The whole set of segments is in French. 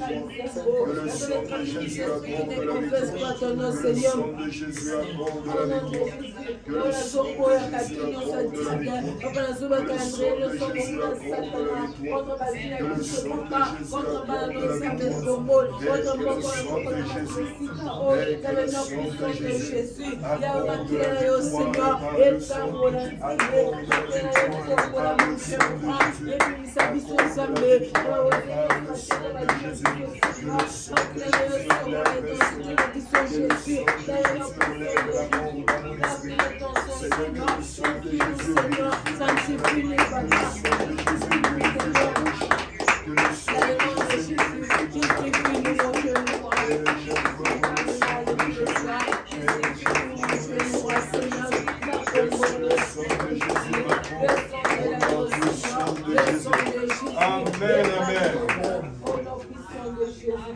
Que le sang de Jésus accorde la victoire. Que le sang de Jésus accorde la victoire. Que le sang de Jésus accorde la victoire. Que le sang de Jésus accorde la victoire. Que le sang de Jésus accorde la victoire. Que le sang de Jésus, que le sang de Jésus accorde la victoire par le sang, accorde la victoire par le sang de Jésus, accorde la victoire par le sang de Jésus, que le sang de Jésus enlève le sang, que le sang de Jésus enlève la mort dans mon esprit. Seigneur, que le sang de Jésus sanctifie le sang de Jésus purifie ma bouche, que le sang de Jésus purifie mon cœur. Amen, amen.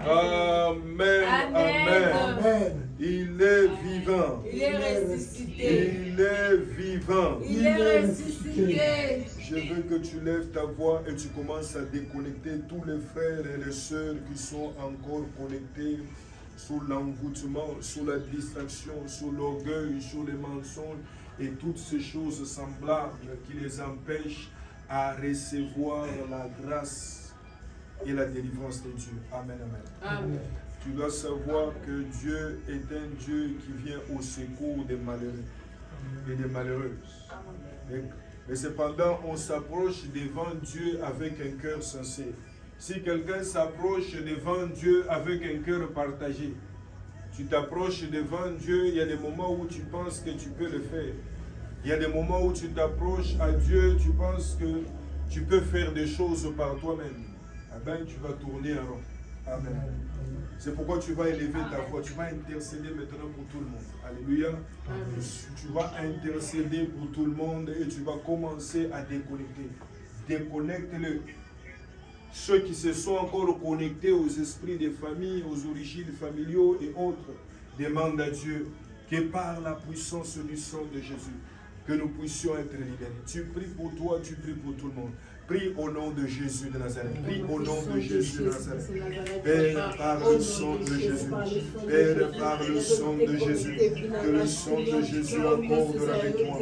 Amen, amen. Il est vivant. Il est ressuscité. Il est vivant. Il est ressuscité. Je veux que tu lèves ta voix et tu commences à déconnecter tous les frères et les sœurs qui sont encore connectés sous l'envoûtement, sous la distraction, sous l'orgueil, sous les mensonges et toutes ces choses semblables qui les empêchent à recevoir la grâce et la délivrance de Dieu. Amen, amen. Amen. Tu dois savoir que Dieu est un Dieu qui vient au secours des malheureux et des malheureuses. Mais cependant, on s'approche devant Dieu avec un cœur sincère. Si quelqu'un s'approche devant Dieu avec un cœur partagé, tu t'approches devant Dieu, il y a des moments où tu penses que tu peux le faire. Il y a des moments où tu t'approches à Dieu, tu penses que tu peux faire des choses par toi-même. Eh bien, tu vas tourner en rond. Amen. C'est pourquoi tu vas élever ta voix. Tu vas intercéder maintenant pour tout le monde. Alléluia. Amen. Tu vas intercéder pour tout le monde et tu vas commencer à déconnecter. Déconnecte-le. Ceux qui se sont encore connectés aux esprits des familles, aux origines familiaux et autres, demandent à Dieu que par la puissance du sang de Jésus, que nous puissions être libérés. Tu pries pour toi, tu pries pour tout le monde. Prie au nom de Jésus de Nazareth. Prie au nom de Jésus de Nazareth. Père, par le sang de Jésus. Père, par le sang de Jésus. Que le sang de Jésus accorde la victoire.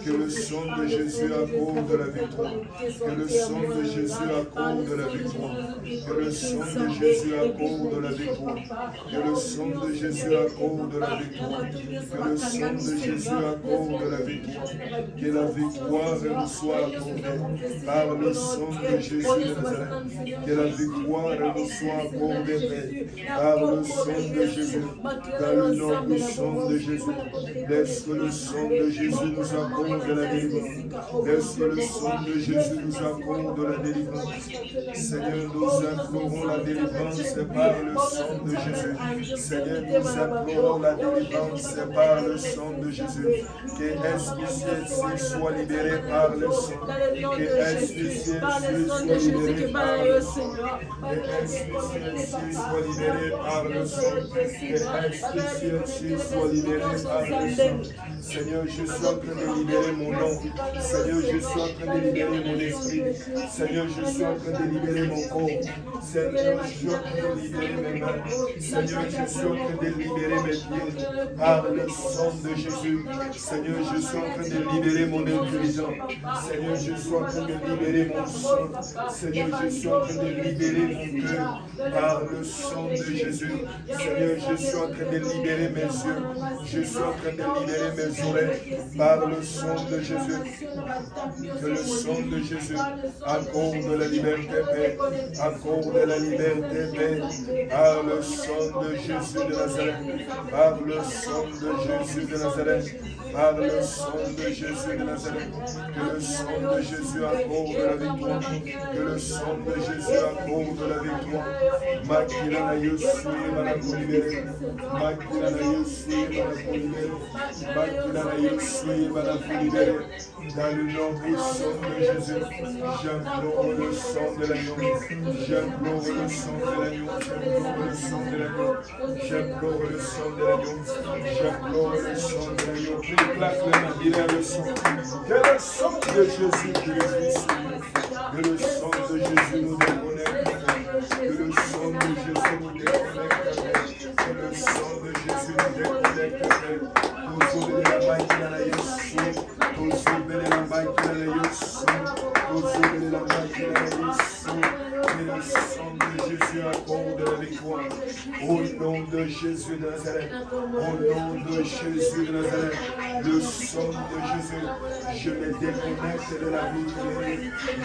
Que le sang de Jésus accorde la victoire. Que le sang de Jésus accorde la victoire. Que le sang de Jésus accorde la victoire. Que le sang de Jésus accorde la victoire. Que le sang de Jésus accorde la victoire. Que la victoire nous soit accordée par le sang de Jésus de Nazareth. Que la victoire nous soit accordée par le sang de Jésus. Dans le nom puissant de Jésus. Laisse que le sang de Jésus nous accorde la délivrance. Laisse que le sang de Jésus nous accorde la délivrance. Seigneur, nous implorons la délivrance par le sang de Jésus. Seigneur, nous implorons la délivrance par le sang de Jésus. Que l'esprit soit libéré par le sang. Que l'esprit soit libéré par le sang. Que l'esprit soit libéré par le sang. Que l'esprit soit libéré par le sang. Seigneur, je suis en train de libérer mon nom. Seigneur, je suis en train de libérer mon esprit. Seigneur, je suis en train de libérer mon corps. Seigneur, je suis en train de libérer mes mains. Seigneur, je suis en train de libérer mes pieds par le sang de Jésus. Seigneur, je suis en train de libérer mon intelligence. Seigneur, je suis en train de libérer mon sang. Seigneur, je suis en train de libérer mon cœur par le sang de Jésus. Seigneur, je suis en train de libérer mes yeux. Je suis en train de libérer mes oreilles par le sang de Jésus. Que le sang de Jésus accorde la liberté, paix. Accorde la liberté, paix. Par le sang de Jésus de Nazareth. Par le sang de Jésus de Nazareth. Par le sang de Jésus de Nazareth. Que le sang de Jésus accorde la victoire. Que le sang de Jésus accorde la victoire. Makila Yosui Manakou libéré. Makila Yosui Manakou libéré. Makila Yosui Manakou libéré. Dans le nom puissant de Jésus, j'implore le sang de l'agneau. J'implore le sang de l'agneau. J'implore le sang de l'agneau. J'implore le sang de l'agneau. Prie, claque les mains, dis le sang. Que le sang de Jésus purifie. Que le sang de Jésus nous déconnecte. Que le sang de Jésus nous déconnecte, que le sang de Jésus nous déconnecte, toujours de la máquina de Jésus, toujours de la máquina de Jésus, toujours de la máquina de Jésus, que le sang de Jésus accorde la victoire. Au nom de Jésus de Nazareth, au nom de Jésus de Nazareth, le sang de Jésus, je me déconnecte de la vie,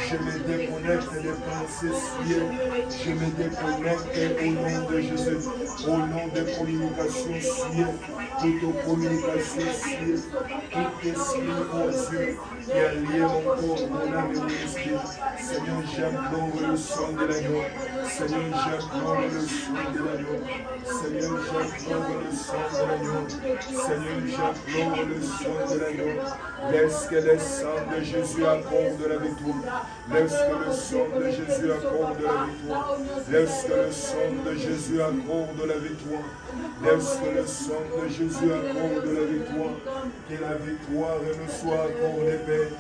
je me déconnecte des pensées souillées, je me déconnecte au nom de Jésus, au nom des communications souillées, toute communication souillée, tout esprit, oh Dieu, qui a lié mon corps, mon âme et mon esprit. Seigneur, j'implore le sang de l'agneau. Seigneur, j'implore le sang de l'agneau. Seigneur, j'implore le sang de l'agneau. Seigneur, j'implore le sang de l'agneau. Laisse que le sang de Jésus accorde la victoire. Laisse que le sang de Jésus accorde la victoire. Laisse que le sang de Jésus accorde la victoire. Laisse que le sang de Jésus accorde la victoire. Que la victoire nous soit accordée, Père,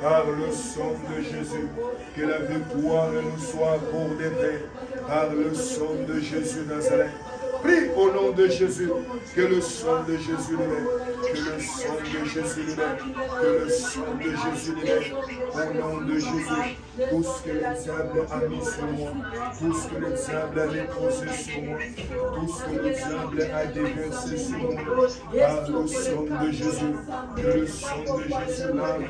par le sang de Jésus. Que la victoire nous soit accordée, Père, par le sang de Jésus Nazareth. Prie au nom de Jésus, que le sang de Jésus libère, que le sang de Jésus libère, que le sang de Jésus libère, au nom de Jésus. Tout ce que le diable a mis sur moi, tout ce que le diable a déposé sur moi, tout ce que le diable a déversé sur moi, par le sang de Jésus, que le sang de Jésus lave,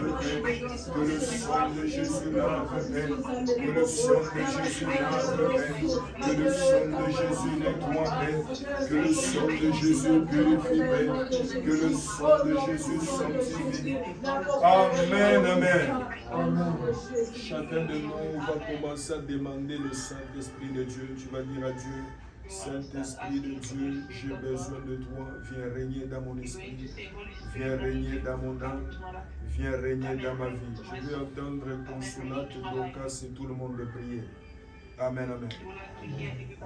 que le sang de Jésus lave, que le sang de Jésus lave, que le sang de Jésus nettoie, que le sang de Jésus purifie, que le sang de Jésus sanctifie. Amen, amen. Chacun de nous va commencer à demander le Saint-Esprit de Dieu. Tu vas dire à Dieu, Saint-Esprit de Dieu, j'ai besoin de toi. Viens régner dans mon esprit. Viens régner dans mon âme. Viens régner dans ma vie. Je veux entendre Consolate, Dorcas et tout le monde de prier. Amen, amen.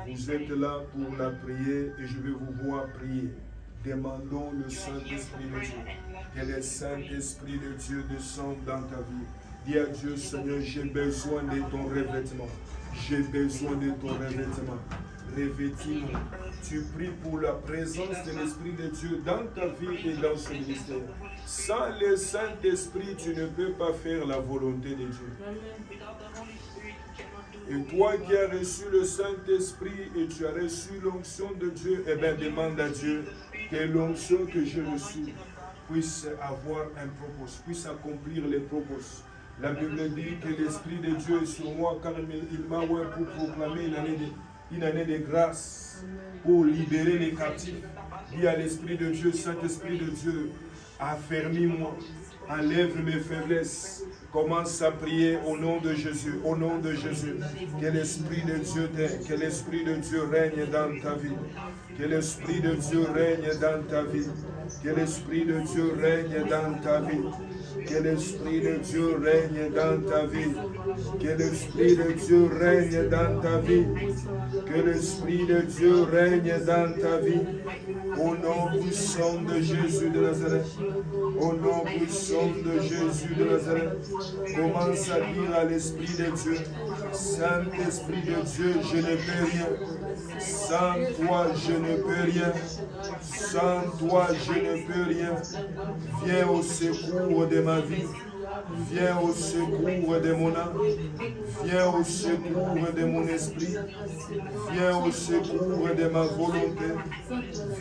Vous êtes là pour la prière et je vais vous voir prier. Demandons le Saint-Esprit de Dieu. Que le Saint-Esprit de Dieu descende dans ta vie. Dis à Dieu, Seigneur, j'ai besoin de ton revêtement. J'ai besoin de ton revêtement. Revêtis-nous. Tu pries pour la présence de l'Esprit de Dieu dans ta vie et dans ce ministère. Sans le Saint-Esprit, tu ne peux pas faire la volonté de Dieu. Et toi qui as reçu le Saint-Esprit et tu as reçu l'onction de Dieu, eh bien demande à Dieu que l'onction que j'ai reçue puisse avoir un propos, puisse accomplir les propos. La Bible dit que l'Esprit de Dieu est sur moi car il m'a oint pour proclamer une année de grâce, pour libérer les captifs. Dis à l'Esprit de Dieu, Saint-Esprit de Dieu, affermis-moi, enlève mes faiblesses. Commence à prier au nom de Jésus, au nom de Jésus. Que l'Esprit de Dieu t'aide, que l'Esprit de Dieu règne dans ta vie. Que l'Esprit de Dieu règne dans ta vie. Que l'Esprit de Dieu règne dans ta vie. Que l'Esprit de Dieu règne dans ta vie. Que l'Esprit de Dieu règne dans ta vie. Que l'Esprit de Dieu règne dans ta vie. Au nom puissant de Jésus de Nazareth. Au nom puissant de Jésus de Nazareth. Commence à dire à l'Esprit de Dieu, Saint-Esprit de Dieu, je ne peux rien. Sans toi, je ne peux rien. Sans toi, je ne peux rien. Viens au secours de ma vie. Viens au secours de mon âme. Viens au secours de mon esprit. Viens au secours de ma volonté.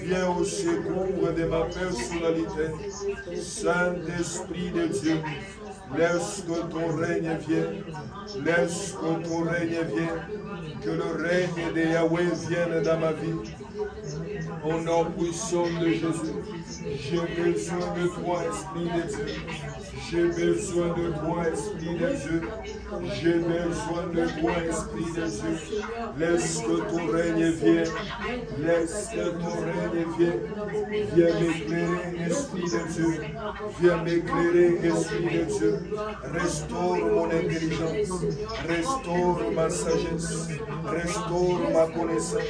Viens au secours de ma personnalité. Saint-Esprit de Dieu, laisse que ton règne vienne. Laisse que ton règne vienne. Que le règne de Yahweh vienne dans ma vie. Au nom puissant de Jésus, j'ai besoin de toi, Esprit de Dieu. J'ai besoin de toi, Esprit de Dieu. J'ai besoin de toi, Esprit de Dieu. Laisse que ton règne vienne. Laisse que ton règne vienne. Viens m'éclairer, Esprit de Dieu. Viens m'éclairer, Esprit de Dieu. Restaure mon intelligence. Restaure ma sagesse. Restaure ma connaissance.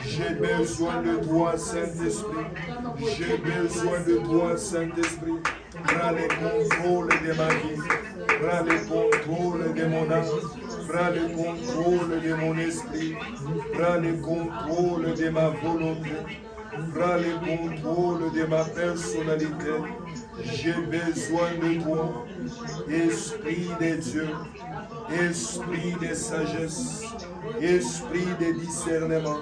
J'ai besoin de toi, Saint-Esprit. J'ai besoin de toi, Saint-Esprit. Prends le contrôle de ma vie. Prends le contrôle de mon âme. Prends le contrôle de mon esprit. Prends le contrôle de ma volonté. Prends le contrôle de ma personnalité. J'ai besoin de toi. Esprit de Dieu. Esprit de sagesse. Esprit de discernement.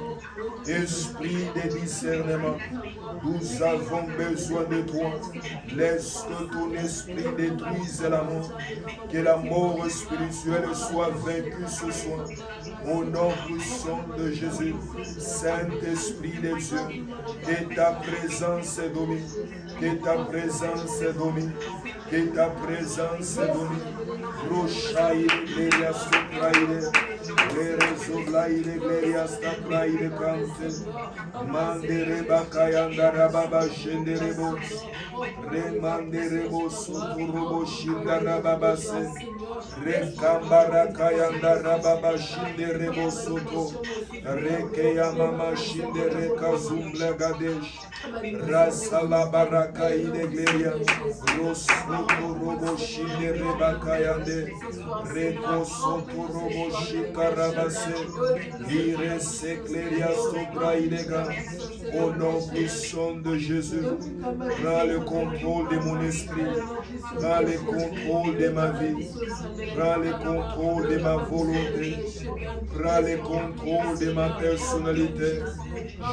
Esprit de discernement. Nous avons besoin de toi. Laisse que ton esprit détruise la mort. Que la mort spirituelle soit vaincue ce soir. Au nom puissant de Jésus, Saint-Esprit de Dieu, que ta présence domine, que ta présence domine, que ta présence domine. Rochaï, Gleria, Sopraïde, Glérezoblaïde, Gleria, Stapraïde, Kante, Mandere, Bakayanda, Rababa, Shenderebo, Remanderebo, Soturobo, Shindara, Babase, Rekambara, Kayanda, Rababa, Shinderebo, Soto, Rekeya, Mama, Shindere, Kazumbla, Gadesh, Rasala, Barakaïde, Gleria, Rosoto, Robo, Shindere, Bakayande, Reko, Soto, Robo, Shikarabase, Lire, Sekleria, Sopraïdega. Au nom puissant de Jésus, prends le contrôle de mon esprit, prends le contrôle de ma vie, prends le contrôle de ma volonté, prends le contrôle de ma personnalité.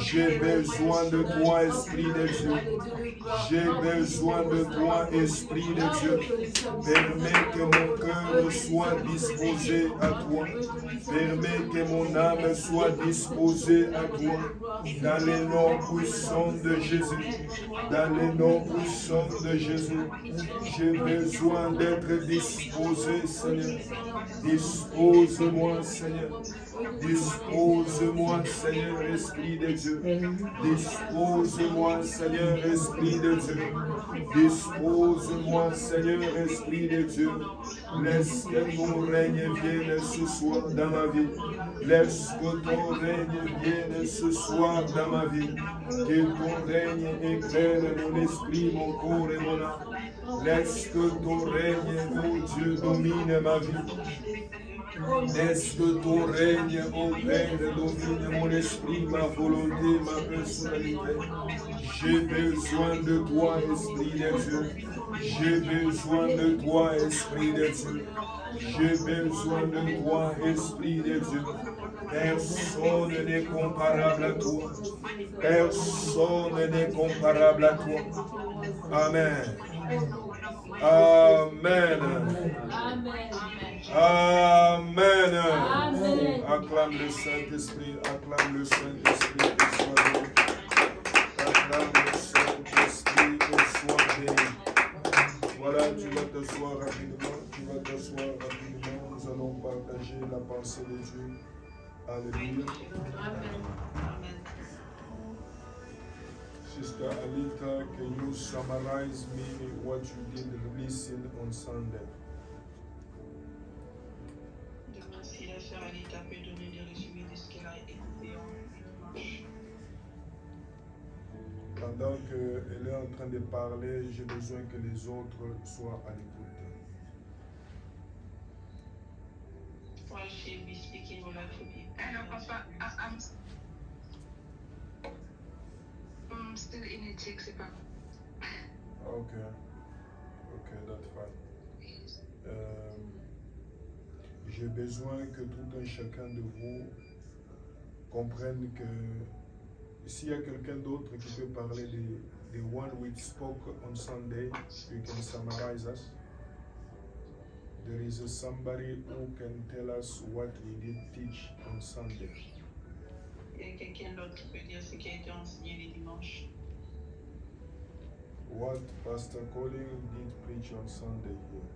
J'ai besoin de toi, Esprit de Dieu. J'ai besoin de toi, Esprit de Dieu. Permets que mon cœur soit disposé à toi. Permets que mon âme soit disposée à toi. Dans le nom puissant de Jésus. Dans le nom puissant de Jésus. J'ai besoin d'être disposé, Seigneur. Dispose-moi, Seigneur. Dispose-moi, Seigneur, Esprit de Dieu. Dispose-moi, Seigneur, Esprit de Dieu. Dispose-moi, Seigneur, Esprit de Dieu. Laisse que ton règne vienne ce soir dans ma vie. Laisse que ton règne vienne ce soir dans ma vie. Que ton règne éclaire mon esprit, mon corps et mon âme. Laisse que ton règne, mon Dieu, domine ma vie. Laisse que ton règne, mon Père, domine mon esprit, ma volonté, ma personnalité. J'ai besoin de toi, Esprit de Dieu. J'ai besoin de toi, Esprit de Dieu. J'ai besoin de toi, Esprit de Dieu. Personne n'est comparable à toi. Personne n'est comparable à toi. Amen. Amen. Amen. Amen. Acclame le Saint-Esprit. Acclame le Saint-Esprit. Acclame le Saint-Esprit. Sois béni. Voilà, tu vas t'asseoir rapidement. Tu vas t'asseoir rapidement. Nous allons partager la pensée de Dieu. Alléluia. Amen. Sister Alita, can you summarize me what you did listen on Sunday? Si la sœur Alita peut donner des résumés de ce qu'elle a écouté en dimanche. Pendant qu'elle est en train de parler, j'ai besoin que les autres soient à l'écoute. While she be speaking, we'll have to be. Hello, Papa. I'm still in a taxi, Papa. Okay. Okay, that's fine. J'ai besoin que tout un chacun de vous comprenne que s'il y a quelqu'un d'autre qui peut parler de one we spoke on Sunday, you can summarize us. There is somebody who can tell us what we did teach on Sunday. Il y a quelqu'un d'autre qui peut dire ce qui a été enseigné les dimanches. What Pastor Colin did preach on Sunday here.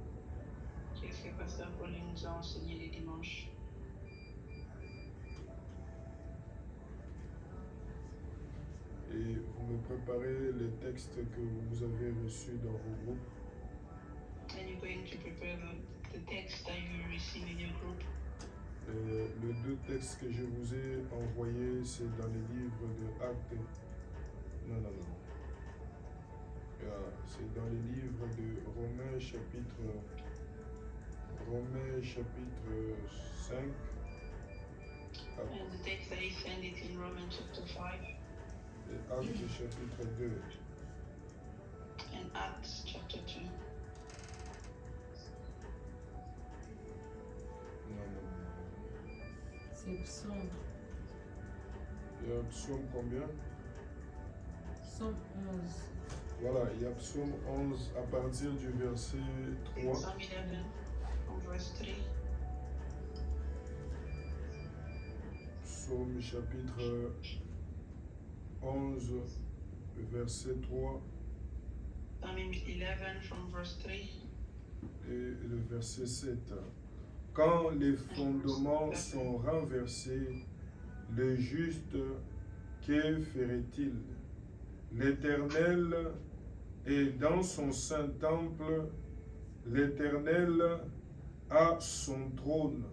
Qu'est-ce que Pasteur Colin nous a enseigné les dimanches? Et vous me préparez les textes que vous avez reçus dans vos groupes. And you're going to prepare the text that you receive in your group. Les deux textes que je vous ai envoyés, c'est dans les livres de Actes. Non. C'est dans les livres de Romains chapitre Romains chapitre 5. And the text that is found it in Romans chapter 5 Et Actes chapitre 2. and Acts chapter 2. Non. C'est psaume. Il y a psaume combien? Psaume 11. Voilà, il y a psaume 11 à partir du verset 3. Psalm 11 from verse 3. Psaume chapitre 11, verset 3 Psalm 11 from verse 3. et le verset 7. Quand les fondements sont renversés, le juste, que ferait-il? L'Éternel est dans son saint temple, l'Éternel a son trône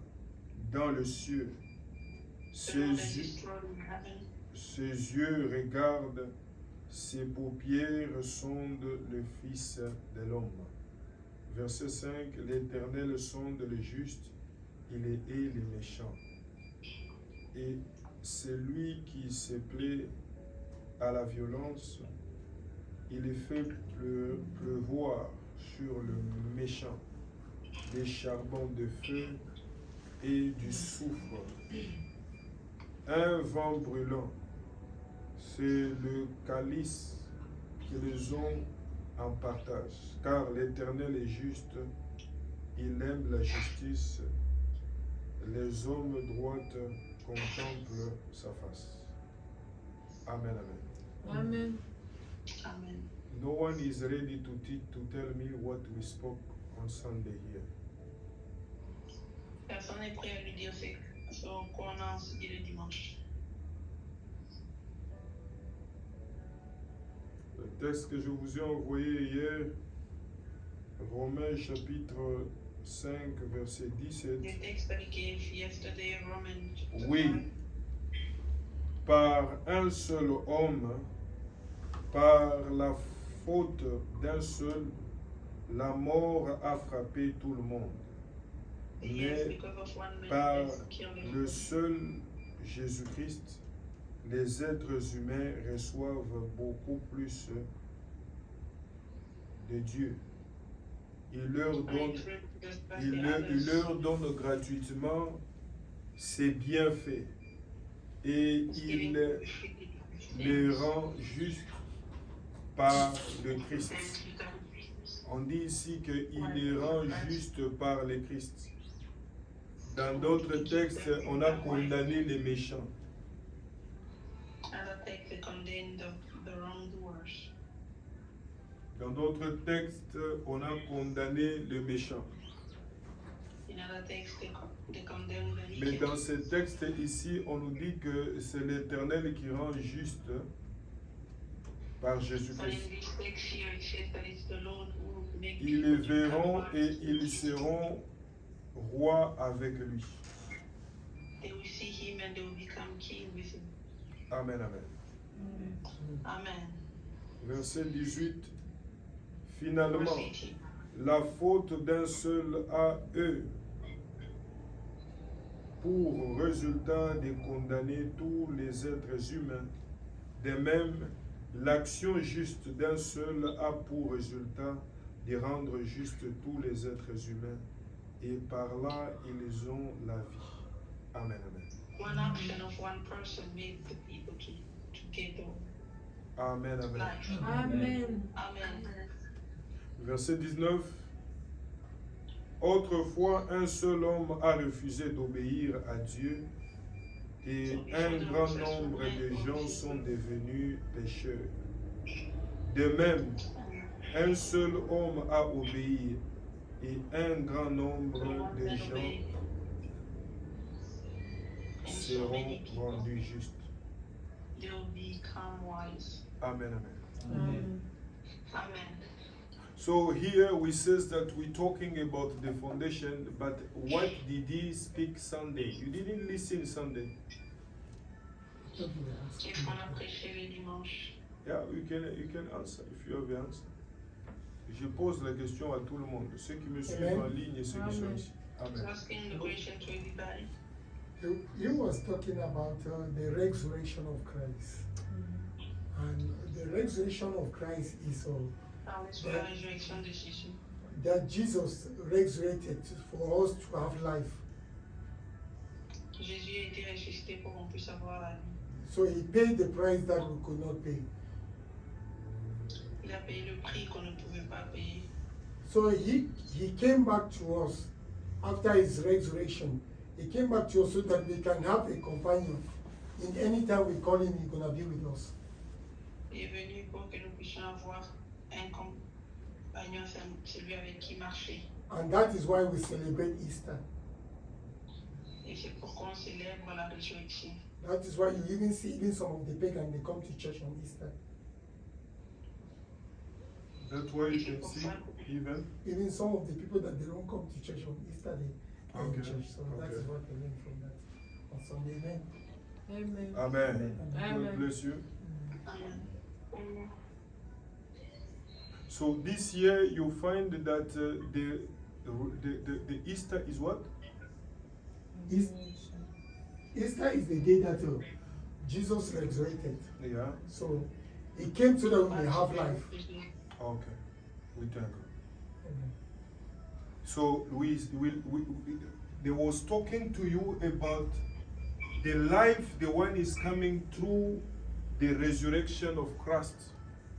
dans le ciel. The Lord has Ses his throne in heaven. yeux regardent, ses paupières sondent le Fils de l'homme. Verset 5, l'Éternel sonde le juste, il hait les méchants. Et celui qui se plaît à la violence, il les fait pleuvoir sur le méchant, des charbons de feu et du soufre. Un vent brûlant, c'est le calice qu'ils ont en partage, car l'Éternel est juste, il aime la justice, les hommes droits contemplent sa face. Amen, amen. Amen. Amen. No one is ready to tell me what we spoke on Sunday here. Personne n'est prêt à lui dire ce qu'on a enseigné le dimanche. Le texte que je vous ai envoyé hier, Romains chapitre 5, verset 17. The text that we gave yesterday, Romans chapter Oui. 5. Par un seul homme, par la faute d'un seul, la mort a frappé tout le monde. Yes, Mais because of one man par has killed him. le seul Jésus-Christ, les êtres humains reçoivent beaucoup plus de Dieu. Il leur donne gratuitement ses bienfaits et il les rend justes par le Christ. On dit ici qu'il les rend justes par le Christ. Dans d'autres textes, on a condamné les méchants. Another text they condemn the wrongdoers. Dans d'autres textes, on a condamné les méchants. In other texts they condemn the Mais wicked. dans ce texte ici, on nous dit que c'est l'Éternel qui rend juste par So in Jésus-Christ. this text here it says that it's the Lord who makes Ils les verront et ils seront rois avec lui. They will see him and they will become king with him. Amen, amen. Amen. Verset 18. Finalement, Verse 18. la faute d'un seul a eux pour résultat de condamner tous les êtres humains. De même, l'action juste d'un seul a pour résultat de rendre juste tous les êtres humains. Et par là, ils ont la vie. Amen, amen. One action of one person made the people to get the Amen, amen. life. Amen. Amen. Verset 19. Autrefois, un seul homme a refusé d'obéir à Dieu et un grand nombre de gens sont devenus pécheurs. De même, un seul homme a obéi et un grand nombre de gens seront rendus justes. They will become wise. Amen, amen. Amen. Amen. So here we says that we're talking about the foundation, but what did he speak Sunday? You didn't listen Sunday. Qu'est-ce qu'on a prêché le dimanche? Yeah, you can answer if you have the answer. Je pose la question à tout le monde, ceux qui me suivent Amen. en ligne et ceux qui sont Amen. ici. Amen. Asking the question to everybody. He was talking about the resurrection of Christ. And the resurrection of Christ is Parler sur la résurrection de Jésus. that Jesus resurrected for us to have life. Jésus a été ressuscité pour qu'on puisse avoir la vie. So he paid the price that we could not pay. Il a payé le prix qu'on ne pouvait pas payer. So he came back to us after his resurrection. He came back to us so that we can have a companion. In any time we call him, he's gonna be with us. Il est venu pour que nous puissions avoir un compagnon, celui avec qui marcher. And that is why we celebrate Easter. Et c'est pourquoi on célèbre la résurrection. That is why you even see even some of the pagans, they come to church on Easter. That's why you can see even. Even some of the people that they don't come to church on Easter, they are in Okay, church. So that okay. is what we learn from that on Sunday. Amen. Amen. Amen. Amen. God bless you. Amen. So this year you find that the Easter is what? Easter is the day that Jesus resurrected. Yeah. So he came so that we may have life. Okay. We thank God. Amen. So they was talking to you about the life, the one is coming through the resurrection of Christ.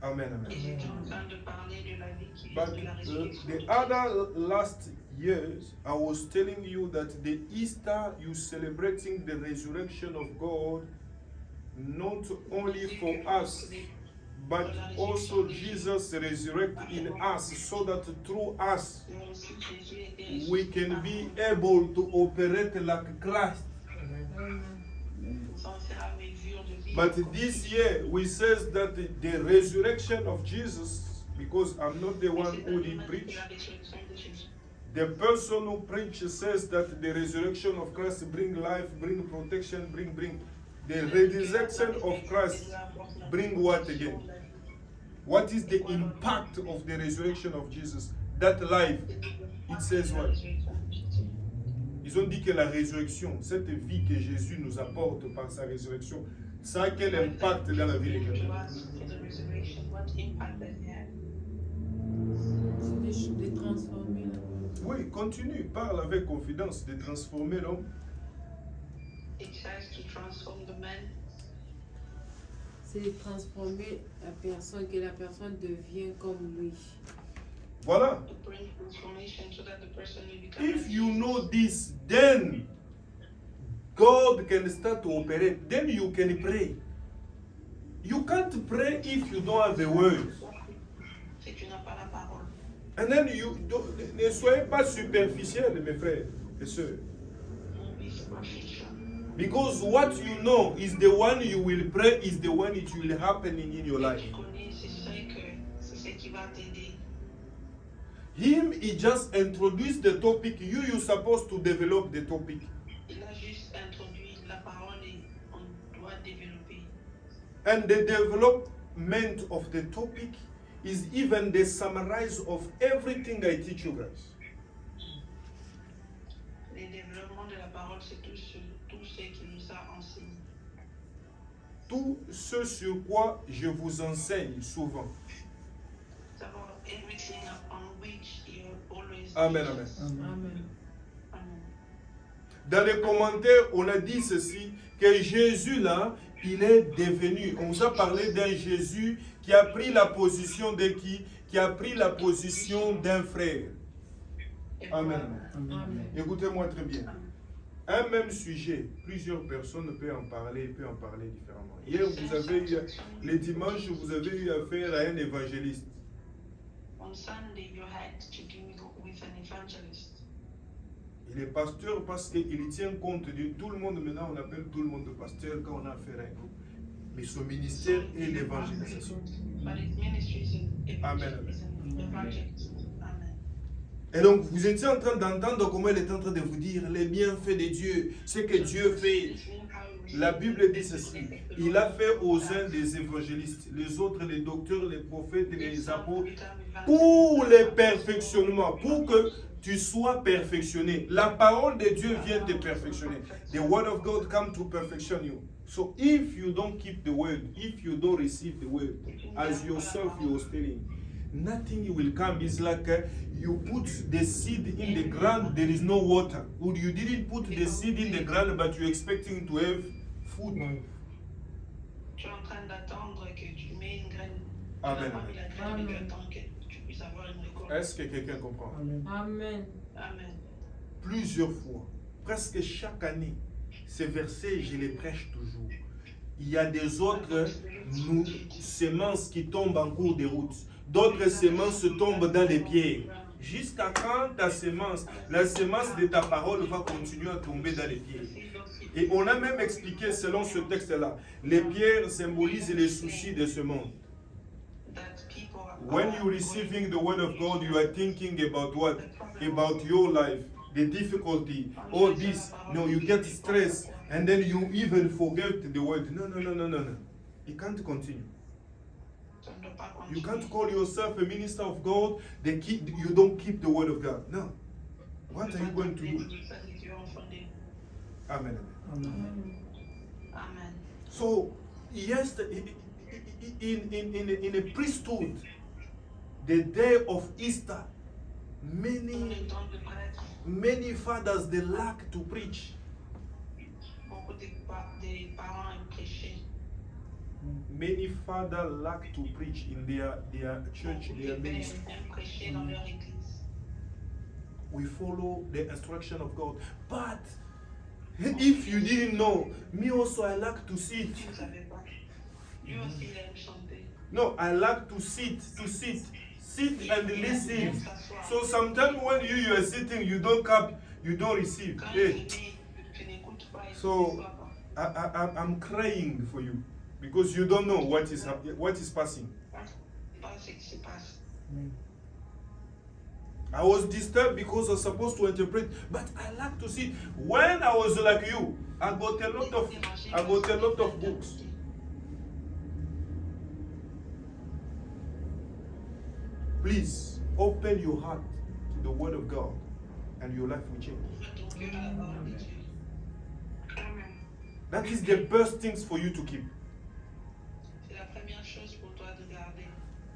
Amen. Et Amen. j'étais en train de parler de la vie qui But vient de la résurrection. the other last years, I was telling you that the Easter you celebrating the resurrection of God, not only for us, but also Jesus resurrect in us, so that through us Mais aussi Jésus était we can be able to operate like Christ. Amen. sans faire à mesure de vie. But this year we says that the resurrection of Jesus, because I'm not the one who did preach, La résurrection de Jésus. the person who preaches says that the resurrection of Christ bring life, bring protection, bring. The resurrection of Christ bring what again? What is the impact of the resurrection of Jesus? That life, it says what? Ils ont dit que la résurrection, cette vie que Jésus nous apporte par sa résurrection, ça a quel impact dans la vie des chrétiens? C'est de transformer là. Oui, continue, parle avec confidence de transformer l'homme. It says to transform the man. C'est de transformer la personne, que la personne devienne comme lui. Voilà. To bring transformation so that the person will become If like you Jesus. know this, then God can start to operate. Then you can pray. You can't pray if you don't have the word. Si tu n'as pas la parole. And then ne soyez pas superficiels, mes frères et sœurs. Non, be superficial. Because what you know is the one you will pray, is the one it will happen in your Ce life. que tu connais, c'est ce qui va t'aider. Him, he just introduced the topic. You're supposed to develop the topic. Il a juste introduit la parole et on doit développer. And the development of the topic is even the summarize of everything I teach you guys. Le développement de la parole, c'est tout ce qu'il nous a enseigné. Tout ce sur quoi je vous enseigne souvent. Savoir everything on which you always Amen, teach us. amen. Amen. Amen. Dans les commentaires, on a dit ceci, que Jésus là, il est devenu, on nous a parlé d'un Jésus qui a pris la position de qui? Qui a pris la position d'un frère. Et Amen. voilà. Amen. Écoutez-moi très bien. Un même sujet, plusieurs personnes peuvent en parler différemment. Hier, vous avez eu, les dimanches, vous avez eu affaire à un évangéliste. On Sunday, you had to deal with an evangelist. Il est pasteur parce qu'il tient compte de tout le monde. Maintenant, on appelle tout le monde pasteur quand on a affaire à un groupe. Mais son ministère est l'évangélisation. But his ministry is an Amen. evangelist. Amen. Et donc, vous étiez en train d'entendre comment il est en train de vous dire les bienfaits de Dieu, ce que Dieu fait. Listening how he was La Bible dit ceci. Il a fait aux uns des évangélistes, les autres les docteurs, les prophètes et les apôtres pour le perfectionnement, pour que tu sois perfectionné. La parole de Dieu vient te perfectionner. The word of God comes to perfection you. So if you don't keep the word, if you don't receive the word, as yourself you are studying, nothing will come. It's like you put the seed in the ground, there is no water. Or you didn't put the seed in the ground, but you're expecting to have food. Tu es en train d'attendre que tu mets une graine. Amen. Tu n'as pas mis la graine, mais tu attends que tu puisses avoir une récolte. Est-ce que quelqu'un comprend? Amen. Amen. Amen. Plusieurs fois, presque chaque année, ces versets, je les prêche toujours. Il y a des autres semences qui tombent en cours de route. D'autres semences tombent dans les pierres. Jusqu'à quand ta semence, la semence de ta parole va continuer à tomber dans les pierres. Et on a même expliqué selon ce texte-là, les pierres symbolisent les soucis de ce monde. When you're receiving the word of God, you are thinking about what? About your life, the difficulty, all this. No, you get stressed and then you even forget the word. No. You can't continue. You can't call yourself a minister of God, you don't keep the word of God. No. What are you going to do? Amen. Amen. Amen. So, yes, in a priesthood, the day of Easter, many fathers, they lack to preach. Beaucoup de parents aiment prêcher. Many fathers lack to preach in their church, their ministry. Aiment prêcher dans leur église. We follow the instruction of God. But if you didn't know, me also I like to sit. Tu ne savais pas. Lui aussi il aime chanter. No, I like to sit and listen. So sometimes when you are sitting, you don't cap, you don't receive. Quand Hey. tu n'écoutes pas, il So ne reçoit pas. I'm crying for you because you don't know what is passing. Pas ce qui se passe. I was disturbed because I was supposed to interpret, but I like to see. When I was like you, I got a lot of books. Please open your heart to the Word of God, and your life will change. Ouvre ton cœur à la parole de Dieu. Amen. That is the best things for you to keep. C'est la première chose pour toi de garder.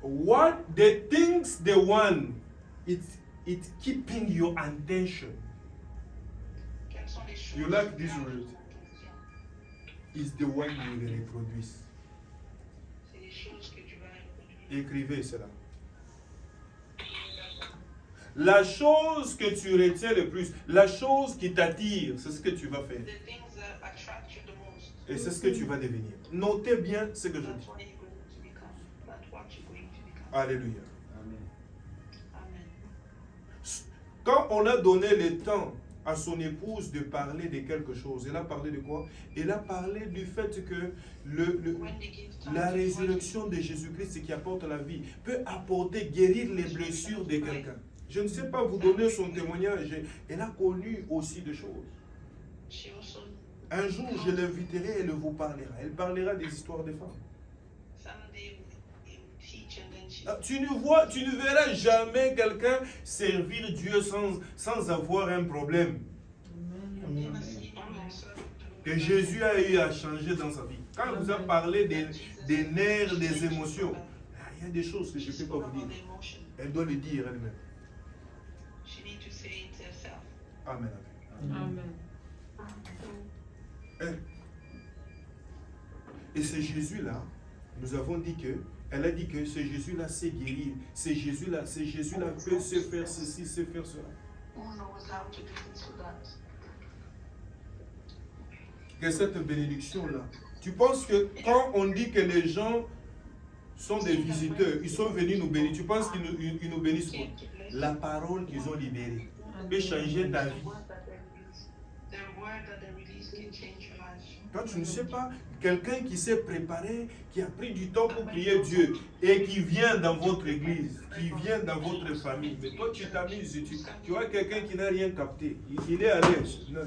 What the things the one, it's keeping your attention. Quelles sont les choses You like qui this gardent word? ton attention? Is the one you will reproduce. C'est les choses que tu vas reproduire. Écrivez cela. La chose que tu retiens le plus, la chose qui t'attire, c'est ce que tu vas faire. The things that attract you the most. Et c'est ce que tu vas devenir. Notez bien ce que je That's dis. what you're going to become. That's what you're going to become. Alléluia. Amen. Quand on a donné le temps à son épouse de parler de quelque chose, elle a parlé de quoi? Elle a parlé du fait que When they give time la to résurrection de Jésus-Christ qui apporte la vie peut apporter, guérir les blessures de quelqu'un. Je ne sais pas vous donner son témoignage. Elle a connu aussi des choses. she also Un jour, je l'inviterai, elle vous parlera. Elle parlera des histoires des femmes. someday will teach and then she Tu ne verras jamais quelqu'un servir Dieu sans avoir un problème Amen. never see anyone serve que Jésus a eu à changer dans sa vie. Quand elle vous a parlé des nerfs, des émotions, il y a des choses que je ne peux pas vous dire. Elle doit le dire elle-même. She need to say it herself. Amen. Amen. Et ce Jésus-là, nous avons dit que, elle a dit que ce Jésus-là sait guérir. Ce Jésus-là peut se faire ceci, se faire cela. Who knows how to do this or that? Que cette bénédiction-là. Tu penses que quand on dit que les gens sont des visiteurs, ils sont venus nous bénir, tu penses qu'ils nous bénissent quoi? La parole qu'ils ont libérée peut changer ta vie. The word that they release can change your life. Toi, tu ne sais pas, quelqu'un qui s'est préparé, qui a pris du temps pour prier Dieu et qui vient dans votre église, qui vient dans votre famille. Mais toi, tu t'amuses, tu vois quelqu'un qui n'a rien capté. Il est à l'aise. Non.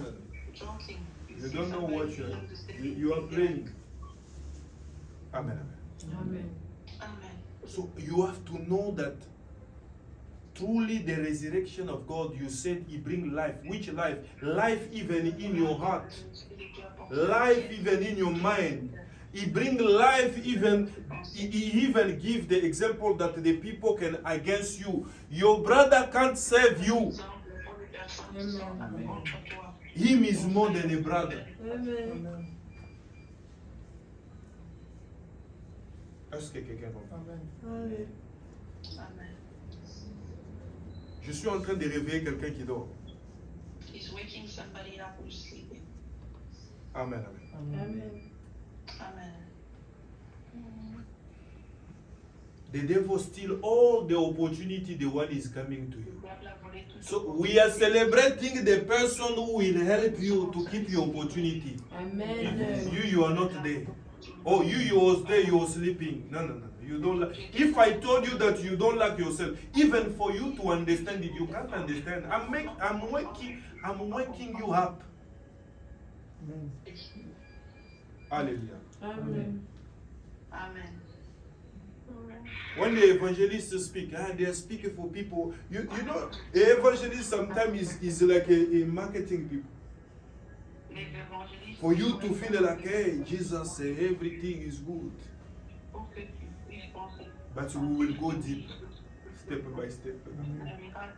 Joking, you You don't know what you are playing. Amen. Amen. Amen. So you have to know that truly the resurrection of God, you said He brings life. Which life? Life even in your heart. Life even in your mind. He brings life even, he even give the example that the people can against you. Your brother can't save you. Amen. Him is more than a brother. Amen. Est-ce que quelqu'un comprend? Amen. Amen. Je suis en train de réveiller quelqu'un qui dort. He's waking somebody up who's sleeping. Amen. Amen. Amen. The devil steal all the opportunity the one is coming to you. Le diable a volé toute So we are celebrating the person who will help you to keep your opportunity. Amen. You are not there. Oh, you was there, you were sleeping. No. You don't like. If I told you that you don't like yourself, even for you to understand it, you can't understand. I'm waking you up. Hallelujah. Amen. Amen. When the evangelists speak, they are speaking for people. You know, the evangelist sometimes is like a marketing people. Les évangélistes, For you to feel like, hey, Jesus say everything is good. pour que tu puisses penser But we will go deep, step by step. un miracle,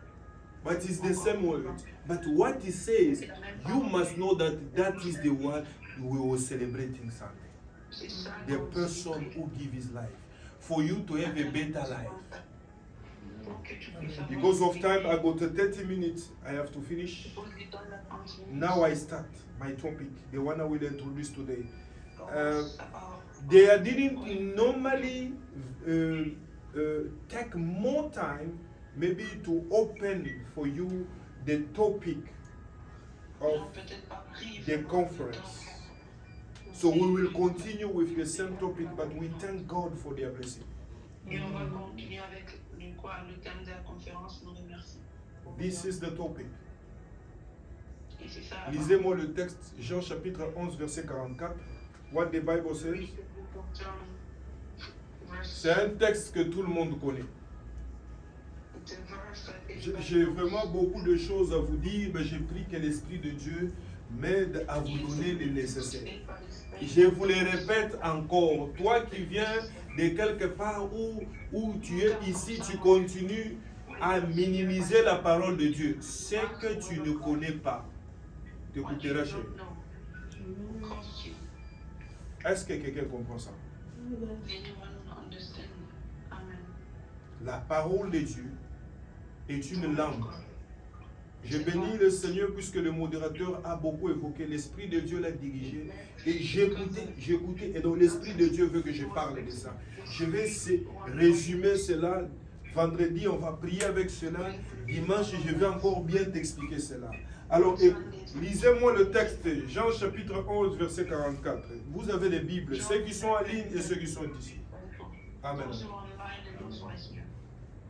But it's the same word. But what he says, you must know that that is the one we were celebrating Sunday. c'est ça. The person who give his life. For you to have a better life. Pour que tu puisses avoir Because of time, I got 30 minutes. I have to finish. Pose du temps de 30 minutes. Now I start my topic, the one I will introduce today. Commence à part. They didn't normally take more time, maybe to open for you the topic Ils of n'ont peut-être pas pris the vraiment conference. le temps. So we will continue with the same topic, but we thank God for their blessing. Et on va continuer avec le thème de la conférence. Nous remercions. This is the topic. Et c'est ça. Lisez-moi le texte, Jean chapitre 11, verset 44. What the Bible says. C'est un texte que tout le monde connaît. J'ai vraiment beaucoup de choses à vous dire, mais j'ai pris que l'Esprit de Dieu m'aide à vous donner le nécessaire. Je vous le répète encore, toi qui viens de quelque part où tu es ici, tu continues à minimiser la parole de Dieu. Ce que tu ne connais pas, tu écouteras chez lui. Est-ce que quelqu'un comprend ça? La parole de Dieu est une langue. Je bénis le Seigneur puisque le modérateur a beaucoup évoqué. L'Esprit de Dieu l'a dirigé. Et j'écoutais. Et donc l'Esprit de Dieu veut que je parle de ça. Je vais résumer cela. Vendredi, on va prier avec cela. Dimanche, je vais encore bien t'expliquer cela. Alors, lisez-moi le texte. Jean chapitre 11, verset 44. Vous avez les Bibles. Ceux qui sont en ligne et ceux qui sont ici. Amen.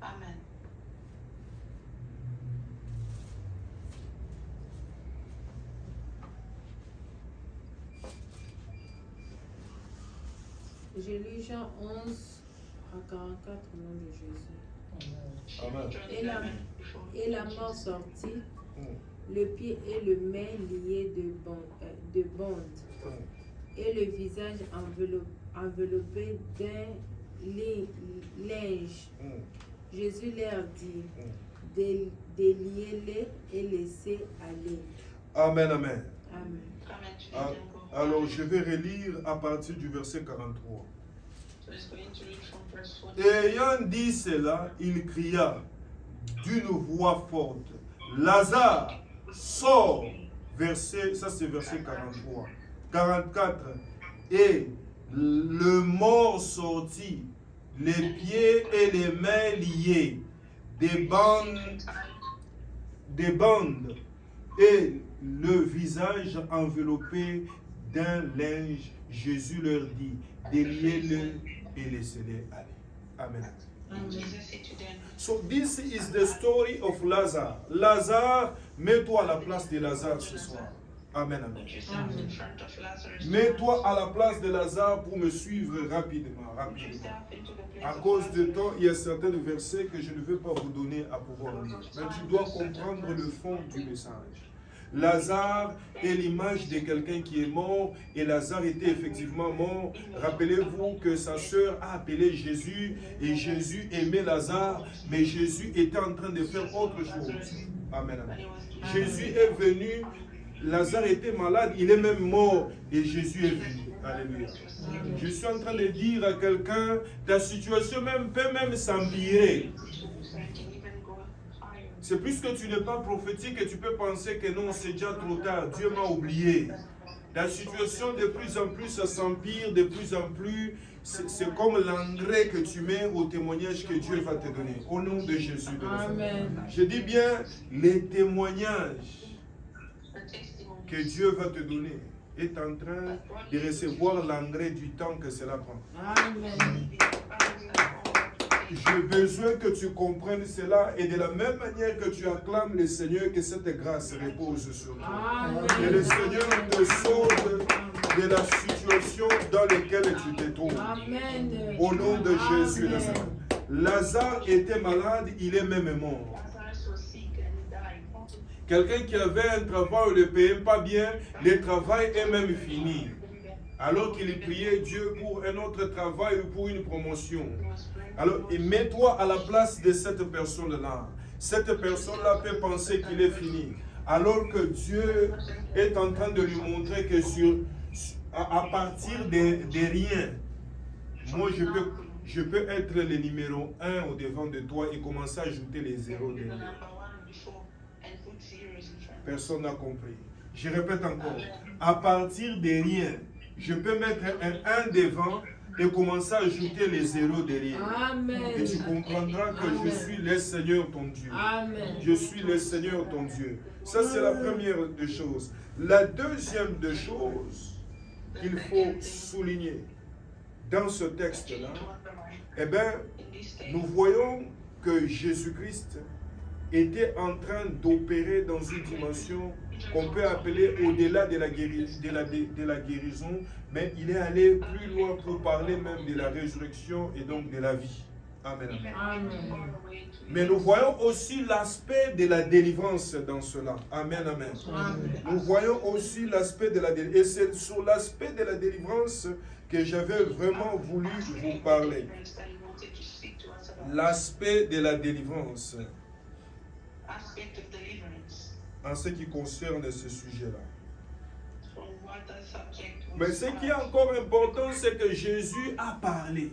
Amen. J'ai lu Jean 11 à 44 au nom de Jésus. Amen. Et la mort sortit, le pied et le main liés de bandes, et le visage enveloppé d'un linge. Jésus leur dit, déliez-les et laissez aller. Amen, amen. Amen. Alors, je vais relire à partir du verset 43. So it's going to read from verse 1. Et ayant dit cela, il cria d'une voix forte, Lazare, sors. Ça c'est verset 43. 44. Et le mort sortit, les pieds et les mains liés, des bandes et le visage enveloppé d'un linge. Jésus leur dit, déliez-le et laissez-les aller. Amen. Jesus said to them, So this is the story of Lazare. Lazare, mets-toi à la place de Lazare ce soir. Amen, amen. Put yourself in front of Lazarus. Mets-toi à la place de Lazare pour me suivre rapidement, Put rapidement. yourself into the place À of cause de Lazarus. temps, il y a certains versets que je ne veux pas vous donner à pouvoir lire. Mais tu dois comprendre le fond du message. Lazare est l'image de quelqu'un qui est mort et Lazare était effectivement mort. Rappelez-vous que sa sœur a appelé Jésus et Jésus aimait Lazare, mais Jésus était en train de faire autre chose. Amen, amen. Jésus est venu, Lazare était malade, il est même mort et Jésus est venu. Alléluia. Je suis en train de dire à quelqu'un, ta situation peut même s'empirer. C'est plus que tu n'es pas prophétique et tu peux penser que non, c'est déjà trop tard, Dieu m'a oublié. La situation de plus en plus s'empire, de plus en plus, c'est comme l'engrais que tu mets au témoignage que Dieu va te donner. Au nom de Jésus. Amen. Je dis bien, les témoignages que Dieu va te donner est en train de recevoir l'engrais du temps que cela prend. Amen. J'ai besoin que tu comprennes cela et de la même manière que tu acclames le Seigneur, que cette grâce repose sur toi. Amen. Que le Seigneur te sauve de la situation dans laquelle tu te trouves. Amen. Au nom de Jésus. Amen. Lazare était malade, il est même mort. Lazarus was sick and he died. Quelqu'un qui avait un travail, on ne le payait pas bien, le travail est même fini. Alors qu'il priait Dieu pour un autre travail ou pour une promotion. Alors, mets-toi à la place de cette personne-là. Cette personne-là peut penser qu'il est fini. Alors que Dieu est en train de lui montrer que à partir de rien, moi je peux être le numéro 1 au devant de toi et commencer à ajouter les zéros derrière. Personne n'a compris. Je répète encore. À partir de rien, je peux mettre un 1 devant et commencer à ajouter les zéros derrière. Amen. Et tu comprendras que je suis le Seigneur ton Dieu. Amen. Je suis le Seigneur ton Dieu. Ça, c'est la première des choses. La deuxième des choses qu'il faut souligner dans ce texte-là, eh bien, nous voyons que Jésus-Christ était en train d'opérer dans une dimension qu'on peut appeler au-delà de la guérison, mais il est allé plus loin pour parler même de la résurrection et donc de la vie. Amen. Amen. Mais nous voyons aussi l'aspect de la délivrance dans cela. Amen, amen. Amen. Nous voyons aussi l'aspect de la délivrance. Et c'est sur l'aspect de la délivrance que j'avais vraiment voulu vous parler. L'aspect de la délivrance en ce qui concerne ce sujet-là. Mais ce qui est encore important, c'est que Jésus a parlé.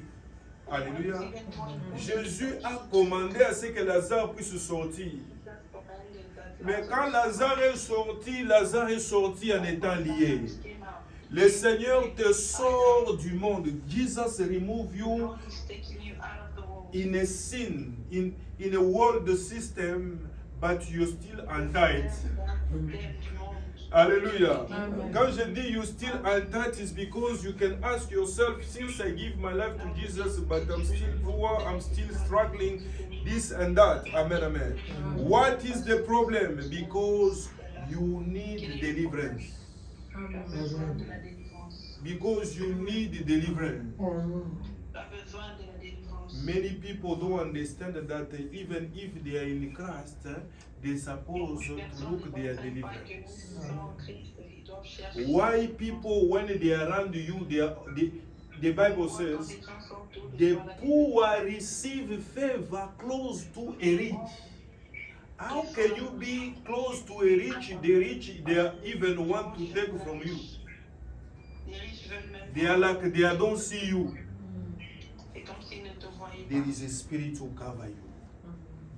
Alléluia. Jésus a commandé à ce que Lazare puisse sortir. Mais quand Lazare est sorti en étant lié. Le Seigneur te sort du monde. Jesus remove you in a sin, in a world system, but you're still untied. Alléluia. Quand je dis you still untied, it's because you can ask yourself, since I give my life to Jesus, but I'm still poor, I'm still struggling, this and that. Amen, amen. What is the problem? Because you need deliverance. Because you need deliverance. Many people don't understand that even if they are in Christ, they're supposed to look their deliverance. Why people, when they are around you, the Bible says, the poor receive favor close to a rich. How can you be close to a rich? The rich, they even want to take from you. They are like, they don't see you. There is a spirit to cover you.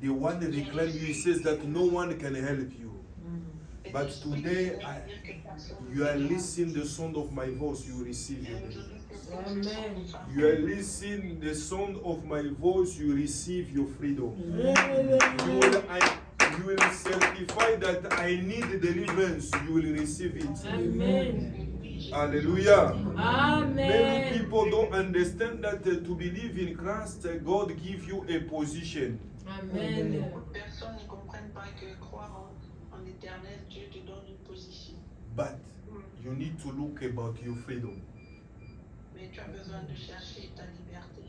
The one that reclaim you says that no one can help you. But today, you are listening the sound of my voice, you will receive your deliverance. Amen. You are listening the sound of my voice, you receive your freedom. You will certify that I need deliverance, you will receive it. Amen. Hallelujah. Amen. Many people don't understand that to believe in Christ, God gives you a position. Amen. Personne ne comprenne pas que croire en l'éternel, Dieu te donne une position. But you need to look about your freedom. Mais tu as besoin de chercher ta liberté.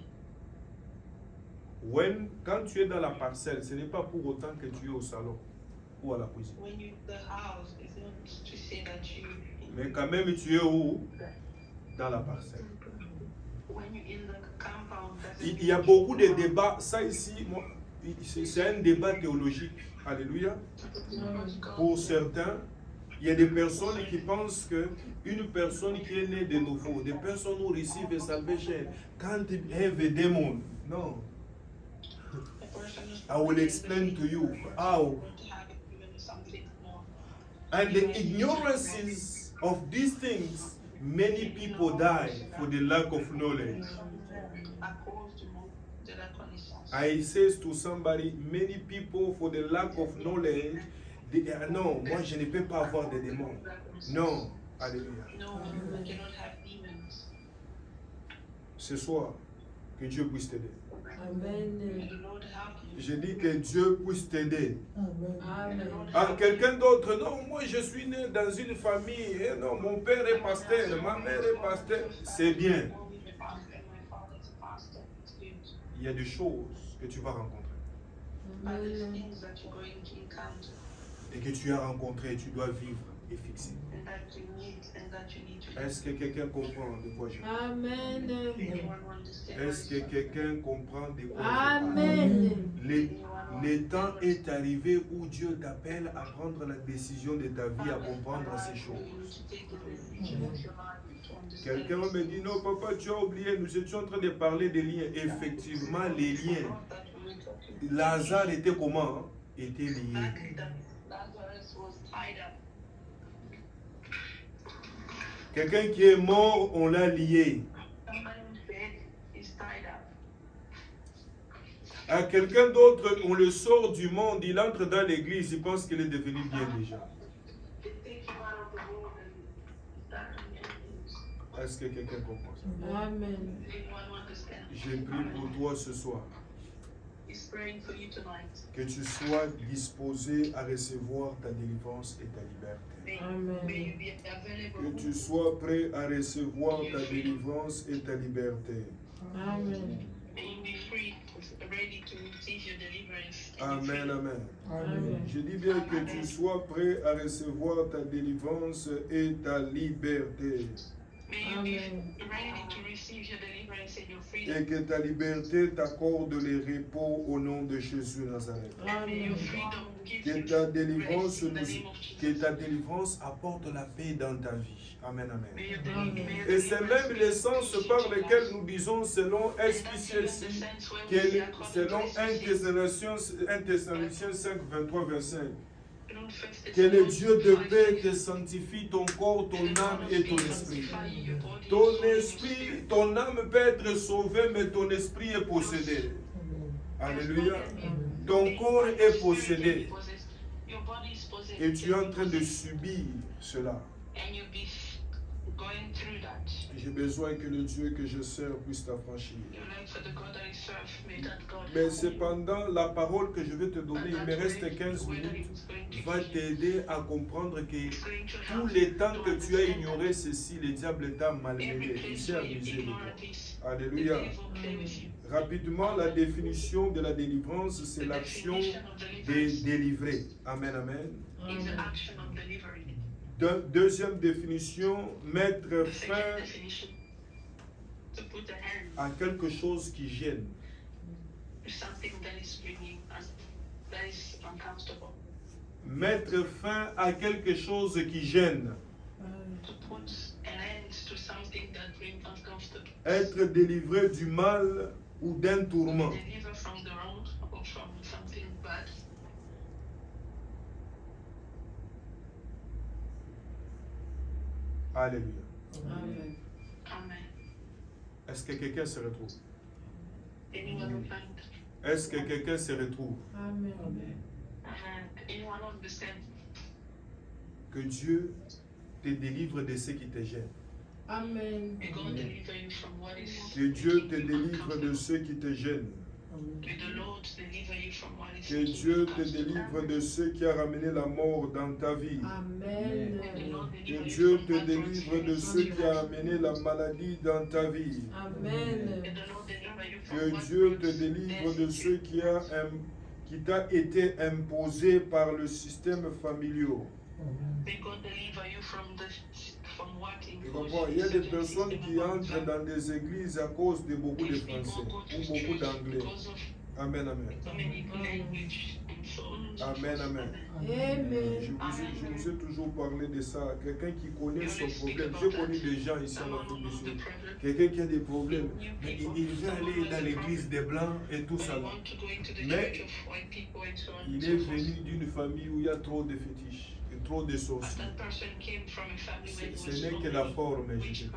Quand tu es dans la parcelle, ce n'est pas pour autant que tu es au salon ou à la cuisine. When you the house is not to say that you. Mais quand même, tu es où? Dans la parcelle. When you in the compound. Il y a beaucoup de débats. Ça ici, c'est un débat théologique. Alléluia. Pour certains, il y a des personnes qui pensent qu'une personne qui est née de nouveau, des personnes qui reçoivent la salvation, quand ils have a demon, non. I will explain to you how. And the ignorances of these things, many people die for the lack of knowledge. I says to somebody, many people for the lack of knowledge, non, moi je ne peux pas avoir de démons. Non, alléluia. Ce soir, que Dieu puisse t'aider. Amen. Je dis que Dieu puisse t'aider. Amen. Ah, quelqu'un d'autre, non, moi je suis né dans une famille, et non, mon père est pasteur, ma mère est pasteur. C'est bien. Il y a des choses que tu vas rencontrer. Amen. Et que tu as rencontré, tu dois vivre et fixer. Est-ce que quelqu'un comprend de quoi je parle? Amen. Est-ce que quelqu'un comprend de quoi je Amen. parle? Le temps est arrivé où Dieu t'appelle à prendre la décision de ta vie, à comprendre ces choses. Quelqu'un me dit, non papa, tu as oublié, nous étions en train de parler des liens. Effectivement, les liens. Lazare était comment? Hein? Était lié. Quelqu'un qui est mort, on l'a lié. À quelqu'un d'autre, on le sort du monde, il entre dans l'église, il pense qu'il est devenu bien déjà. Est-ce que quelqu'un comprend ça? Amen. J'ai prié pour toi ce soir. Que tu sois disposé à recevoir ta délivrance et ta liberté. Amen. Que tu sois prêt à recevoir ta délivrance et ta liberté. Amen. Amen, amen. Amen. Je dis bien que tu sois prêt à recevoir ta délivrance et ta liberté. Amen. Et que ta liberté t'accorde le repos au nom de Jésus Nazareth. Amen. Que ta délivrance apporte la paix dans ta vie. Amen, amen. Et c'est même le sens par lequel nous disons selon SPCLC, selon 1 Thessaloniciens 5, 23, 25, que le Dieu de paix te sanctifie ton corps, ton âme et ton esprit. Ton âme peut être sauvée, mais ton esprit est possédé. Alléluia. Ton corps est possédé. Et tu es en train de subir cela. J'ai besoin que le Dieu que je sers puisse t'affranchir. Mais cependant, la parole que je vais te donner, il me reste 15 minutes, va t'aider à comprendre que tout le temps que tu as ignoré ceci, le diable t'a malmené. Il s'est amusé de toi. Alléluia. Rapidement, la définition de la délivrance, c'est l'action de délivrer. Amen, amen. Deuxième définition, mettre fin à quelque chose qui gêne. Mettre fin à quelque chose qui gêne. Être délivré du mal ou d'un tourment. Alléluia. Amen. Est-ce que quelqu'un se retrouve? Est-ce que quelqu'un se retrouve? Amen. Que Dieu te délivre de ce qui te gêne. Amen. Que Dieu te délivre de ce qui te gêne. May the Lord deliver you from what is Que making Dieu you te cast down. délivre de ce qui a ramené la mort dans ta vie. Amen. May the Lord Que deliver Dieu you te from bad délivre de ce qui a amené la maladie dans ta vie. Amen. May the Lord deliver you Que from what Dieu te brings délivre de death ce qui t'a été imposé par le système familial. May God deliver you from what Tu comprends? Il y a des personnes qui entrent dans des églises à cause de beaucoup de français ou beaucoup d'anglais. Amen, amen. Amen, amen. Amen. Je vous ai toujours parlé de ça. Quelqu'un qui connaît son problème. J'ai connu des gens ici en Afrique du Sud. Quelqu'un qui a des problèmes. Mais il veut aller dans l'église des Blancs et tout ça. Mais il est venu d'une famille où il y a trop de fétiches, et trop de sorciers. Ce n'est que la forme, je dis.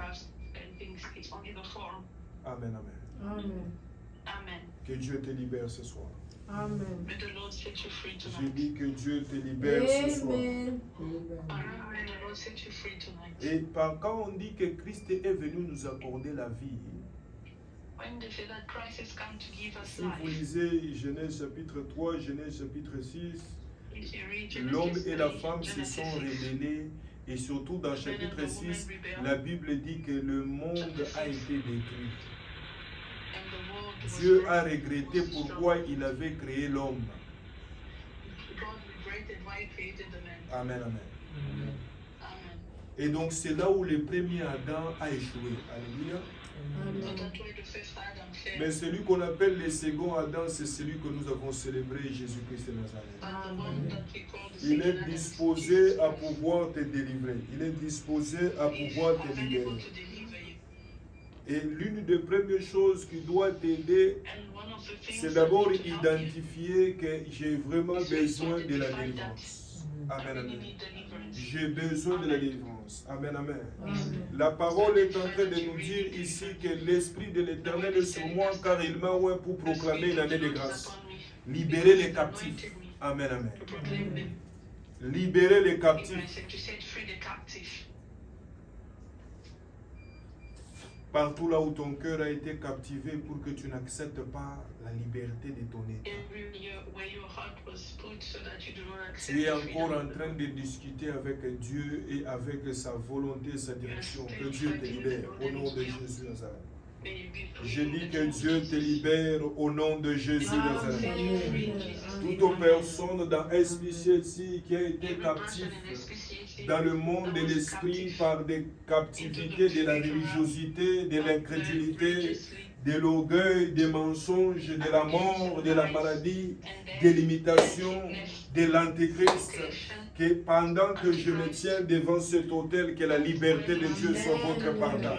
Amen, amen. Amen. Amen. Que Dieu te libère ce soir. Amen. May the Lord set you free J'ai tonight. dit que Dieu te libère ce soir. Amen. May the Lord set you free tonight. Et quand on dit que Christ est venu nous accorder la vie, When they say that Christ has come to give us si vous life, lisez Genèse chapitre 3, Genèse chapitre 6, if you read Genesis l'homme et la 3, femme se Genesis sont 6, rebellés. Et surtout dans chapitre 6, la Bible dit que le monde a été détruit. and the world was Dieu broken, a regretté was pourquoi destroyed. il avait créé l'homme. God regretted why he created the man. Amen, amen. Amen. Et donc c'est là où le premier Adam a échoué. Alléluia. So Amen. that's why the first Adam failed. Mais celui qu'on appelle le second Adam, c'est celui que nous avons célébré, Jésus-Christ de Nazareth. But the one that we call the Il second est Adam disposé is à Jesus. pouvoir te délivrer. Il est disposé à He is pouvoir te available libérer. to deliver you. Et l'une des premières choses qui doit t'aider, And one of the things c'est that d'abord need to help you identifier que j'ai vraiment besoin de la délivrance. I Amen, really amen. need deliverance. J'ai besoin de la délivrance. Amen, amen. Amen. La parole est en train de nous dire ici que l'Esprit de l'Éternel est sur moi car il m'a oint pour proclamer une année de grâce. Libérer les captifs. Amen, amen. To proclaim them. Libérer les captifs. Ignorance and to set free the captive. Partout là où ton cœur a été captivé pour que tu n'acceptes pas la liberté de ton état. Where your heart was put so that you do not accept Tu es the encore freedom. en train de discuter avec Dieu et avec sa volonté, sa direction. Que Dieu te libère au nom de Jésus de Nazareth. May you be free Je in dis the que name of Dieu te Jesus. libère au nom de Jésus de Nazareth. Amen. Toute personne dans SPCC qui a été Every captive person in SPCC dans le monde de that was l'esprit captive par des captivités de la religiosité, de l'incrédulité, de l'orgueil, des mensonges, de la mort, de la maladie, des limitations, de l'antéchrist, que pendant que je me tiens devant cet autel, que la liberté de Dieu soit votre partage.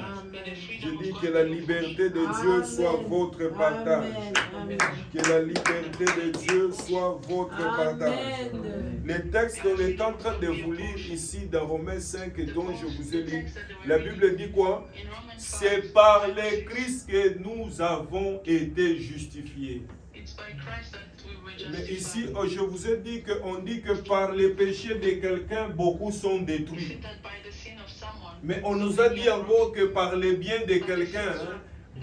Je dis que la liberté de Dieu soit votre partage. Amen. Que la liberté de Dieu soit votre partage. Amen. Les textes qu'on est en train de vous lire ici dans Romains 5 dont je vous ai lu, la Bible dit quoi? In Romans 5, C'est par le Christ que nous avons été justifiés. it's by Christ that we were Mais justified. ici, je vous ai dit qu'on dit que par les péchés de quelqu'un, beaucoup sont We détruits. said that by the sin of someone, Mais on nous a dit encore que par les biens de quelqu'un,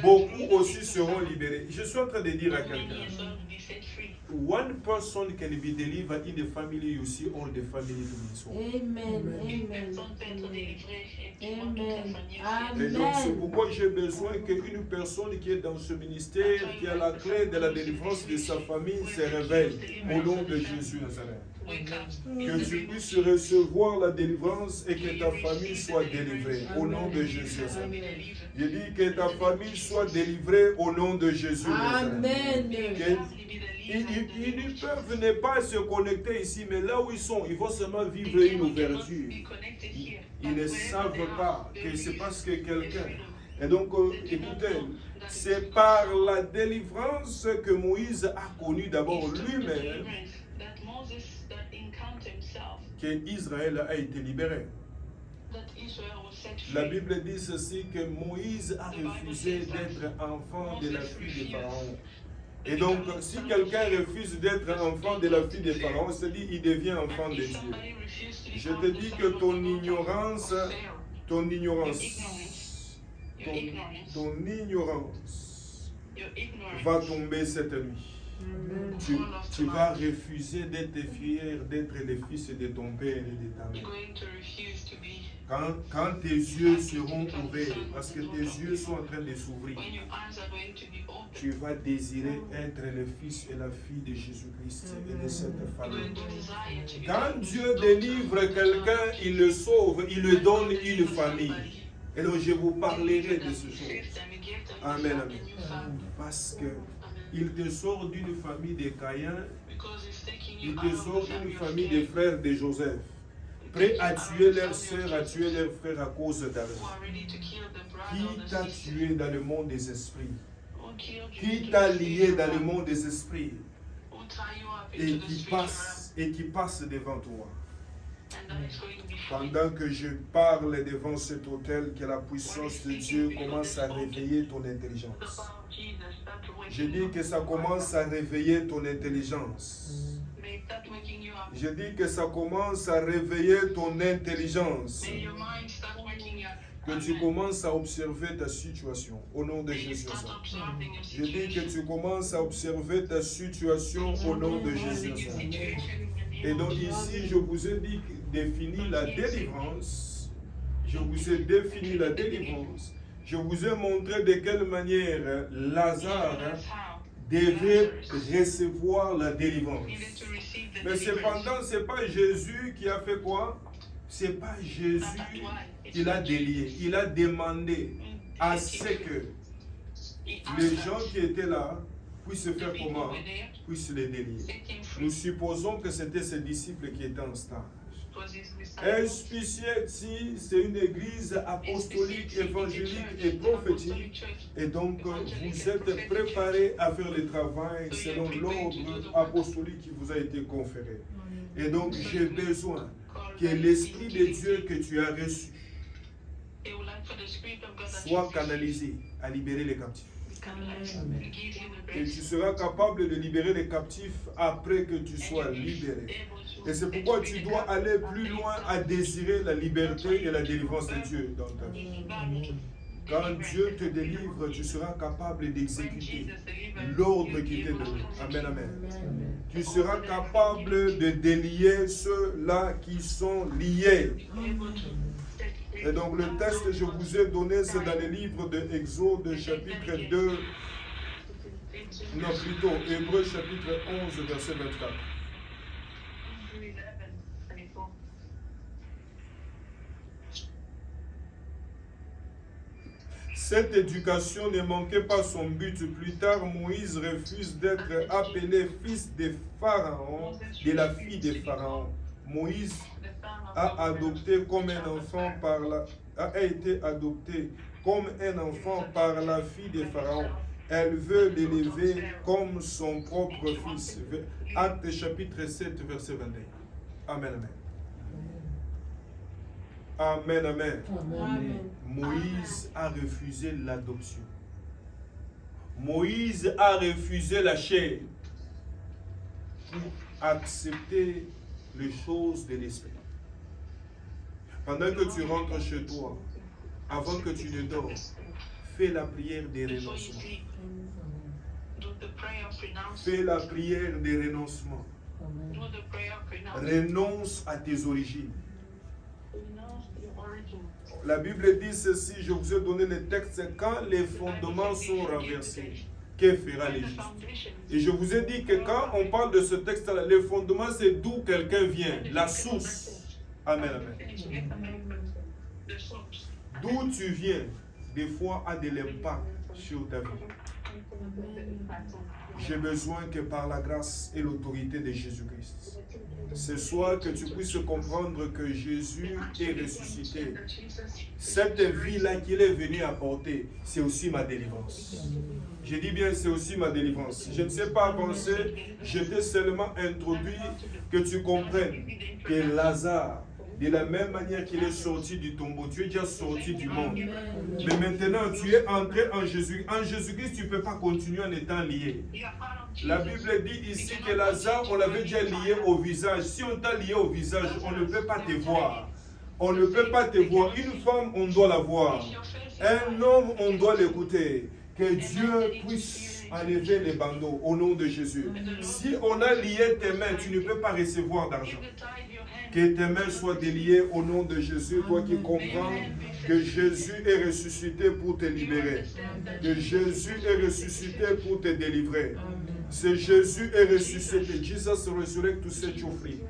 beaucoup aussi seront libérés. Je suis en train de dire à many quelqu'un, as well will be set free. one person can be delivered in the family, you see all the family to be so. Amen. Une Amen. personne peut être délivrée et qui voit toute la Amen. famille Et aussi. donc c'est Amen. pourquoi j'ai besoin qu'une personne qui est dans ce ministère, qui a la clé de la délivrance de sa famille, se réveille au nom de Jésus Nazareth. Wake up. Que tu puisses recevoir la délivrance et que ta famille soit délivrée au nom de Jésus Nazareth. Delivered. Je dis que ta famille soit délivrée au nom de Jésus Nazareth. Amen. Ils peuvent ne pas se connecter ici, mais là où ils sont, ils vont seulement vivre une ouverture. Ils ne savent pas que c'est parce que quelqu'un. Et donc, écoutez, c'est par la délivrance que Moïse a connu d'abord lui-même qu'Israël a été libéré. La Bible dit ceci, que Moïse a refusé d'être enfant de la fille de Pharaon. Et donc, si quelqu'un refuse d'être enfant de la fille de Pharaon, c'est-à-dire il devient enfant de Dieu. Je te dis que ton ignorance, your ignorance. va tomber cette nuit. Amen. Tu vas refuser d'être fier d'être le fils de ton père et de ta You're mère. going to refuse to be. Quand tes yeux seront ouverts, parce que tes yeux sont en train de s'ouvrir, When your eyes are going to be open, tu vas désirer être le fils et la fille de Jésus-Christ et de cette you're famille. going to desire to be. Quand Dieu délivre quelqu'un, il le sauve, il le donne une famille. Et donc je vous parlerai de ce choses. Amen, amen. Parce que il te sort d'une famille de Caïn, il te sort d'une famille de frères de Joseph, prêts à tuer leurs sœurs, à tuer leurs frères à cause d'argent. Qui t'a tué dans le monde des esprits? Qui t'a lié dans le monde des esprits et qui passe devant toi? Pendant que je parle devant cet autel, que la puissance de Dieu commence à réveiller ton intelligence. Je dis que ça commence à réveiller ton intelligence. Je dis que ça commence à réveiller ton intelligence. Que tu commences à observer ta situation au nom de Jésus. Je dis que tu commences à observer ta situation au nom de Jésus. Et donc ici, je vous ai dit défini la délivrance. Je vous ai défini la délivrance. Je vous ai montré de quelle manière Lazare devait recevoir la délivrance. Mais cependant, ce n'est pas Jésus qui a fait quoi? Ce n'est pas Jésus qui l'a délié. Il a demandé à ce que les gens qui étaient là puissent faire comment? Puissent les délier. Nous supposons que c'était ses disciples qui étaient en stage. SPCC, c'est une église apostolique, évangélique et prophétique. Et donc, vous êtes préparés à faire le travail selon l'ordre apostolique qui vous a été conféré. Et donc, j'ai besoin que l'Esprit de Dieu que tu as reçu soit canalisé à libérer les captifs. Et tu seras capable de libérer les captifs après que tu sois libéré. Et c'est pourquoi tu dois aller plus loin à désirer la liberté et la délivrance de Dieu dans ta vie. Quand Dieu te délivre, tu seras capable d'exécuter l'ordre qui t'est donné. Amen, amen. Tu seras capable de délier ceux-là qui sont liés. Et donc le texte que je vous ai donné, c'est dans le livre de Exode chapitre 2, non plutôt Hébreux chapitre 11 verset 24. Cette éducation ne manquait pas son but. Plus tard, Moïse refuse d'être appelé fils de Pharaon, de la fille de Pharaon. Moïse a adopté comme un enfant a été adopté comme un enfant par la fille de Pharaon. Elle veut l'élever comme son propre fils. Actes chapitre 7, verset 21. Amen, amen. Amen, amen. Amen. Moïse a refusé l'adoption. Moïse a refusé la chair pour accepter les choses de l'esprit. Pendant que tu rentres chez toi, avant que tu ne dors, fais la prière des renoncements. Fais la prière des renoncements. Renonce à tes origines. La Bible dit ceci, je vous ai donné le texte, quand les fondements sont renversés, que fera les justes? Et je vous ai dit que quand on parle de ce texte-là, les fondements, c'est d'où quelqu'un vient, la source. Amen, amen. D'où tu viens, des fois, a de l'impact sur ta vie. J'ai besoin que par la grâce et l'autorité de Jésus-Christ, ce soir que tu puisses comprendre que Jésus est ressuscité. Cette vie-là qu'il est venu apporter, c'est aussi ma délivrance. Je dis bien, c'est aussi ma délivrance. Je ne sais pas avancer, je t'ai seulement introduit que tu comprennes que Lazare, de la même manière qu'il est sorti du tombeau, tu es déjà sorti du monde. Mais maintenant, tu es entré en Jésus. En Jésus-Christ, tu ne peux pas continuer en étant lié. La Bible dit ici que Lazare, on l'avait déjà lié au visage. Si on t'a lié au visage, on ne peut pas te voir. On ne peut pas te voir. Une femme, on doit la voir. Un homme, on doit l'écouter. Que Dieu puisse enlever les bandeaux au nom de Jésus. Si on a lié tes mains, tu ne peux pas recevoir d'argent. Que tes mains soient déliées au nom de Jésus, toi qui comprends que Jésus est ressuscité pour te libérer. Que Jésus est ressuscité pour te délivrer. C'est Jésus est ressuscité. Jesus resurrected to set you free.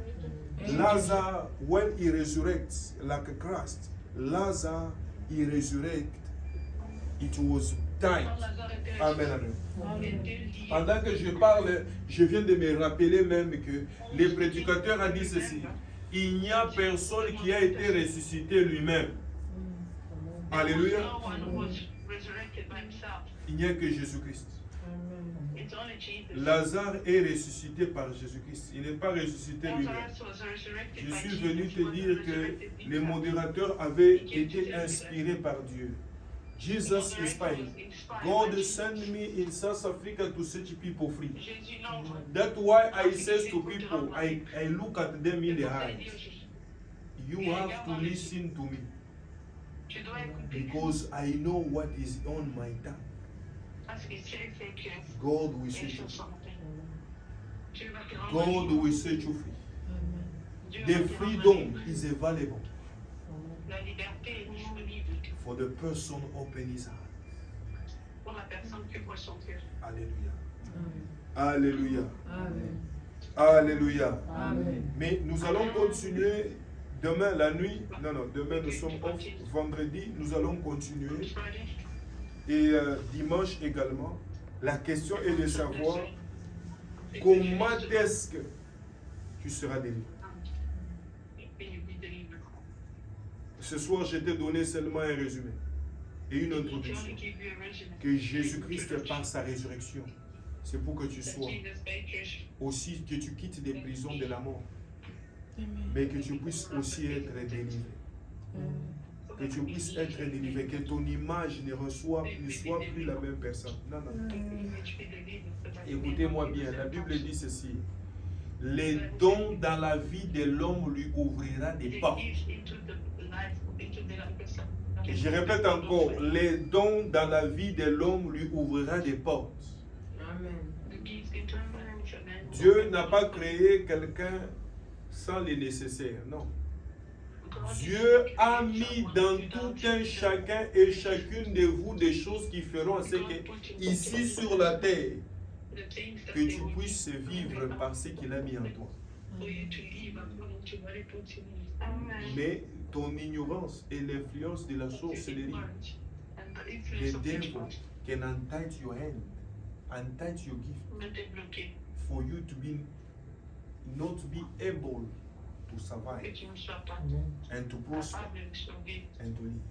Lazarus, when he resurrects like Christ, Lazarus, he resurrected. It was time. Amen, amen. Pendant que je parle, je viens de me rappeler même que le prédicateur a dit ceci. Il n'y a personne qui a été ressuscité lui-même. Alléluia. Il n'y a que Jésus-Christ. Lazare est ressuscité par Jésus-Christ. Il n'est pas ressuscité lui-même. Je suis venu te dire que les modérateurs avaient été inspirés par Dieu. Jesus inspired. God sent me in South Africa to set people free. That's why I say to people, I look at them in the eyes. You have to listen to me. Because I know what is on my tongue. God will set you free. God will set you free. The freedom is available for the person open his heart. Alléluia. Alléluia. Alléluia. Mais nous allons continuer demain la nuit. Non, demain nous sommes off. Vendredi, nous allons continuer. Et dimanche également. La question est de savoir comment est-ce que tu seras délivré. Ce soir, je t'ai donné seulement un résumé et une introduction. Que Jésus-Christ, par sa résurrection, c'est pour que tu sois aussi, que tu quittes des prisons de la mort, mais que tu puisses aussi être délivré. Que tu puisses être délivré, que ton image ne soit plus la même personne. Non. Écoutez-moi bien, la Bible dit ceci. Les dons dans la vie de l'homme lui ouvrira des portes. Et je répète encore, les dons dans la vie de l'homme lui ouvrira des portes. Dieu n'a pas créé quelqu'un sans les nécessaires, non. Dieu a mis dans tout un chacun et chacune de vous des choses qui feront ce que ici sur la terre, que tu puisses vivre par ce qu'il a mis en toi. Mais ton ignorance et l'influence de la sorcellerie, the devil can untie your hand, untie your gift, for you to be not be able to survive and to prosper and to live.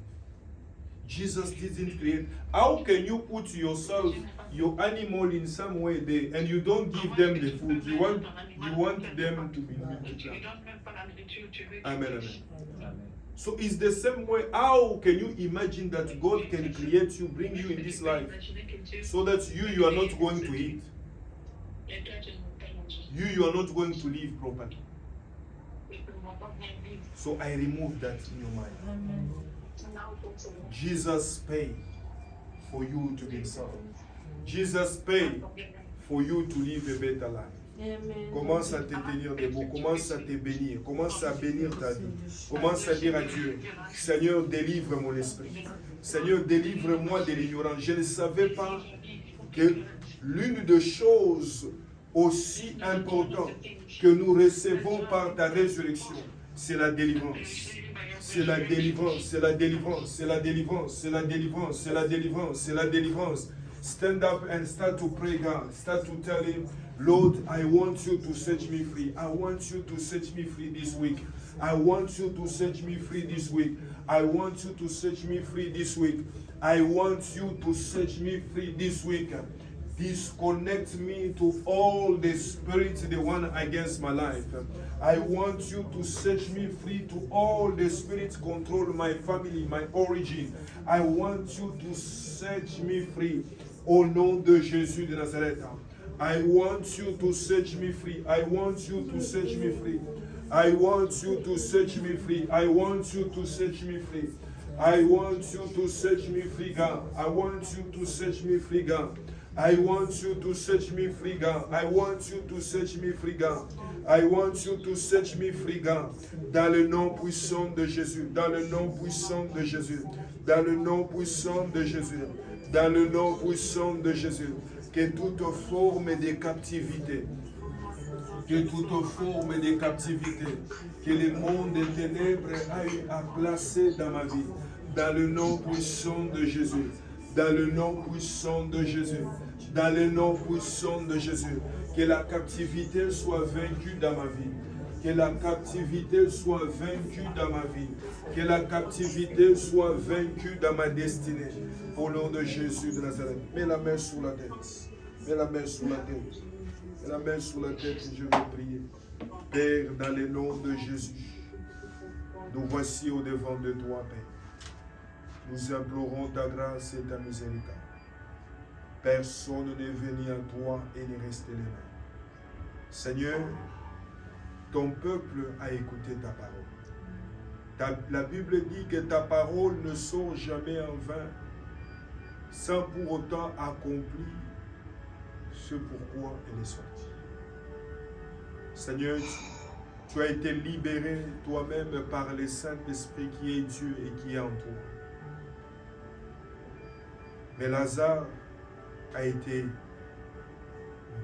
Jesus didn't create. How can you put yourself, your animal in some way there, and you don't give them the food? You want them to be multiplied. Amen. So it's the same way. How can you imagine that God can create you, bring you in this life, so that you are not going to eat? You are not going to live properly. So I remove that in your mind. Jesus paid for you to be saved. Jesus paid for you to live a better life. Amen. Commence à te tenir debout, commence à te bénir, commence à bénir ta vie. Commence à dire à Dieu, Seigneur, délivre mon esprit. Seigneur, délivre-moi de l'ignorance. Je ne savais pas que l'une des choses aussi importantes que nous recevons par ta résurrection, c'est la délivrance. C'est la délivrance, c'est la délivrance, c'est la délivrance, c'est la délivrance, c'est la délivrance, c'est la délivrance. Stand up and start to pray God. Start to tell him, Lord, I want you to set me free. I want you to set me free this week. I want you to set me free this week. I want you to set me free this week. I want you to set me free this week. Disconnect me to all the spirits, the one against my life. I want you to set me free to all the spirits control my family, my origin. I want you to set me free. Au nom de Jésus de Nazareth. I want you to set me free. I want you to set me free. I want you to set me free. I want you to set me free. I want you to set me free, God. I want you to set me free, God. I want you to set me free, God. I want you to set me free, God. I want you to set me free, God. Dans le nom puissant de Jésus. Dans le nom puissant de Jésus. Dans le nom puissant de Jésus. Dans le nom puissant de Jésus. Que toute forme de captivité, que toute forme de captivité, que le monde des ténèbres a eu à placer dans ma vie, dans le nom puissant de Jésus, dans le nom puissant de Jésus, dans le nom puissant de Jésus, que la captivité soit vaincue dans ma vie, que la captivité soit vaincue dans ma vie, que la captivité soit vaincue dans ma destinée, au nom de Jésus de Nazareth. Mets la main sur la tête, mets la main sur la tête. La main sur la tête, je vais prier. Père, dans le nom de Jésus, nous voici au devant de toi, Père. Nous implorons ta grâce et ta miséricorde. Personne n'est venu à toi et n'est resté les mains. Seigneur, ton peuple a écouté ta parole. La Bible dit que ta parole ne sort jamais en vain, sans pour autant accomplir ce pourquoi elle est sortie. Seigneur, tu as été libéré toi-même par le Saint-Esprit qui est Dieu et qui est en toi. Mais Lazare a été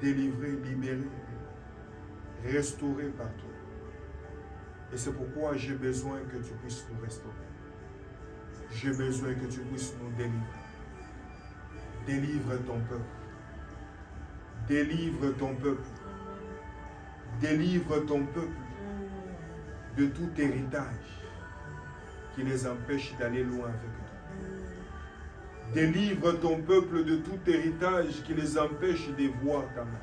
délivré, libéré, restauré par toi. Et c'est pourquoi j'ai besoin que tu puisses nous restaurer. J'ai besoin que tu puisses nous délivrer. Délivre ton peuple. Délivre ton peuple. Délivre ton peuple de tout héritage qui les empêche d'aller loin avec toi. Délivre ton peuple de tout héritage qui les empêche de voir ta main.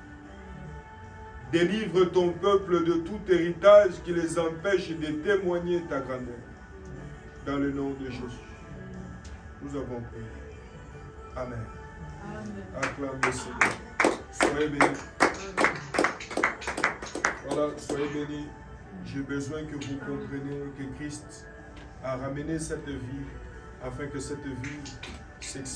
Délivre ton peuple de tout héritage qui les empêche de témoigner ta grandeur. Dans le nom de Jésus. Nous avons prié. Amen. Acclame le Seigneur. Soyez bénis. Voilà, soyez bénis. J'ai besoin que vous compreniez que Christ a ramené cette vie afin que cette vie s'exprime.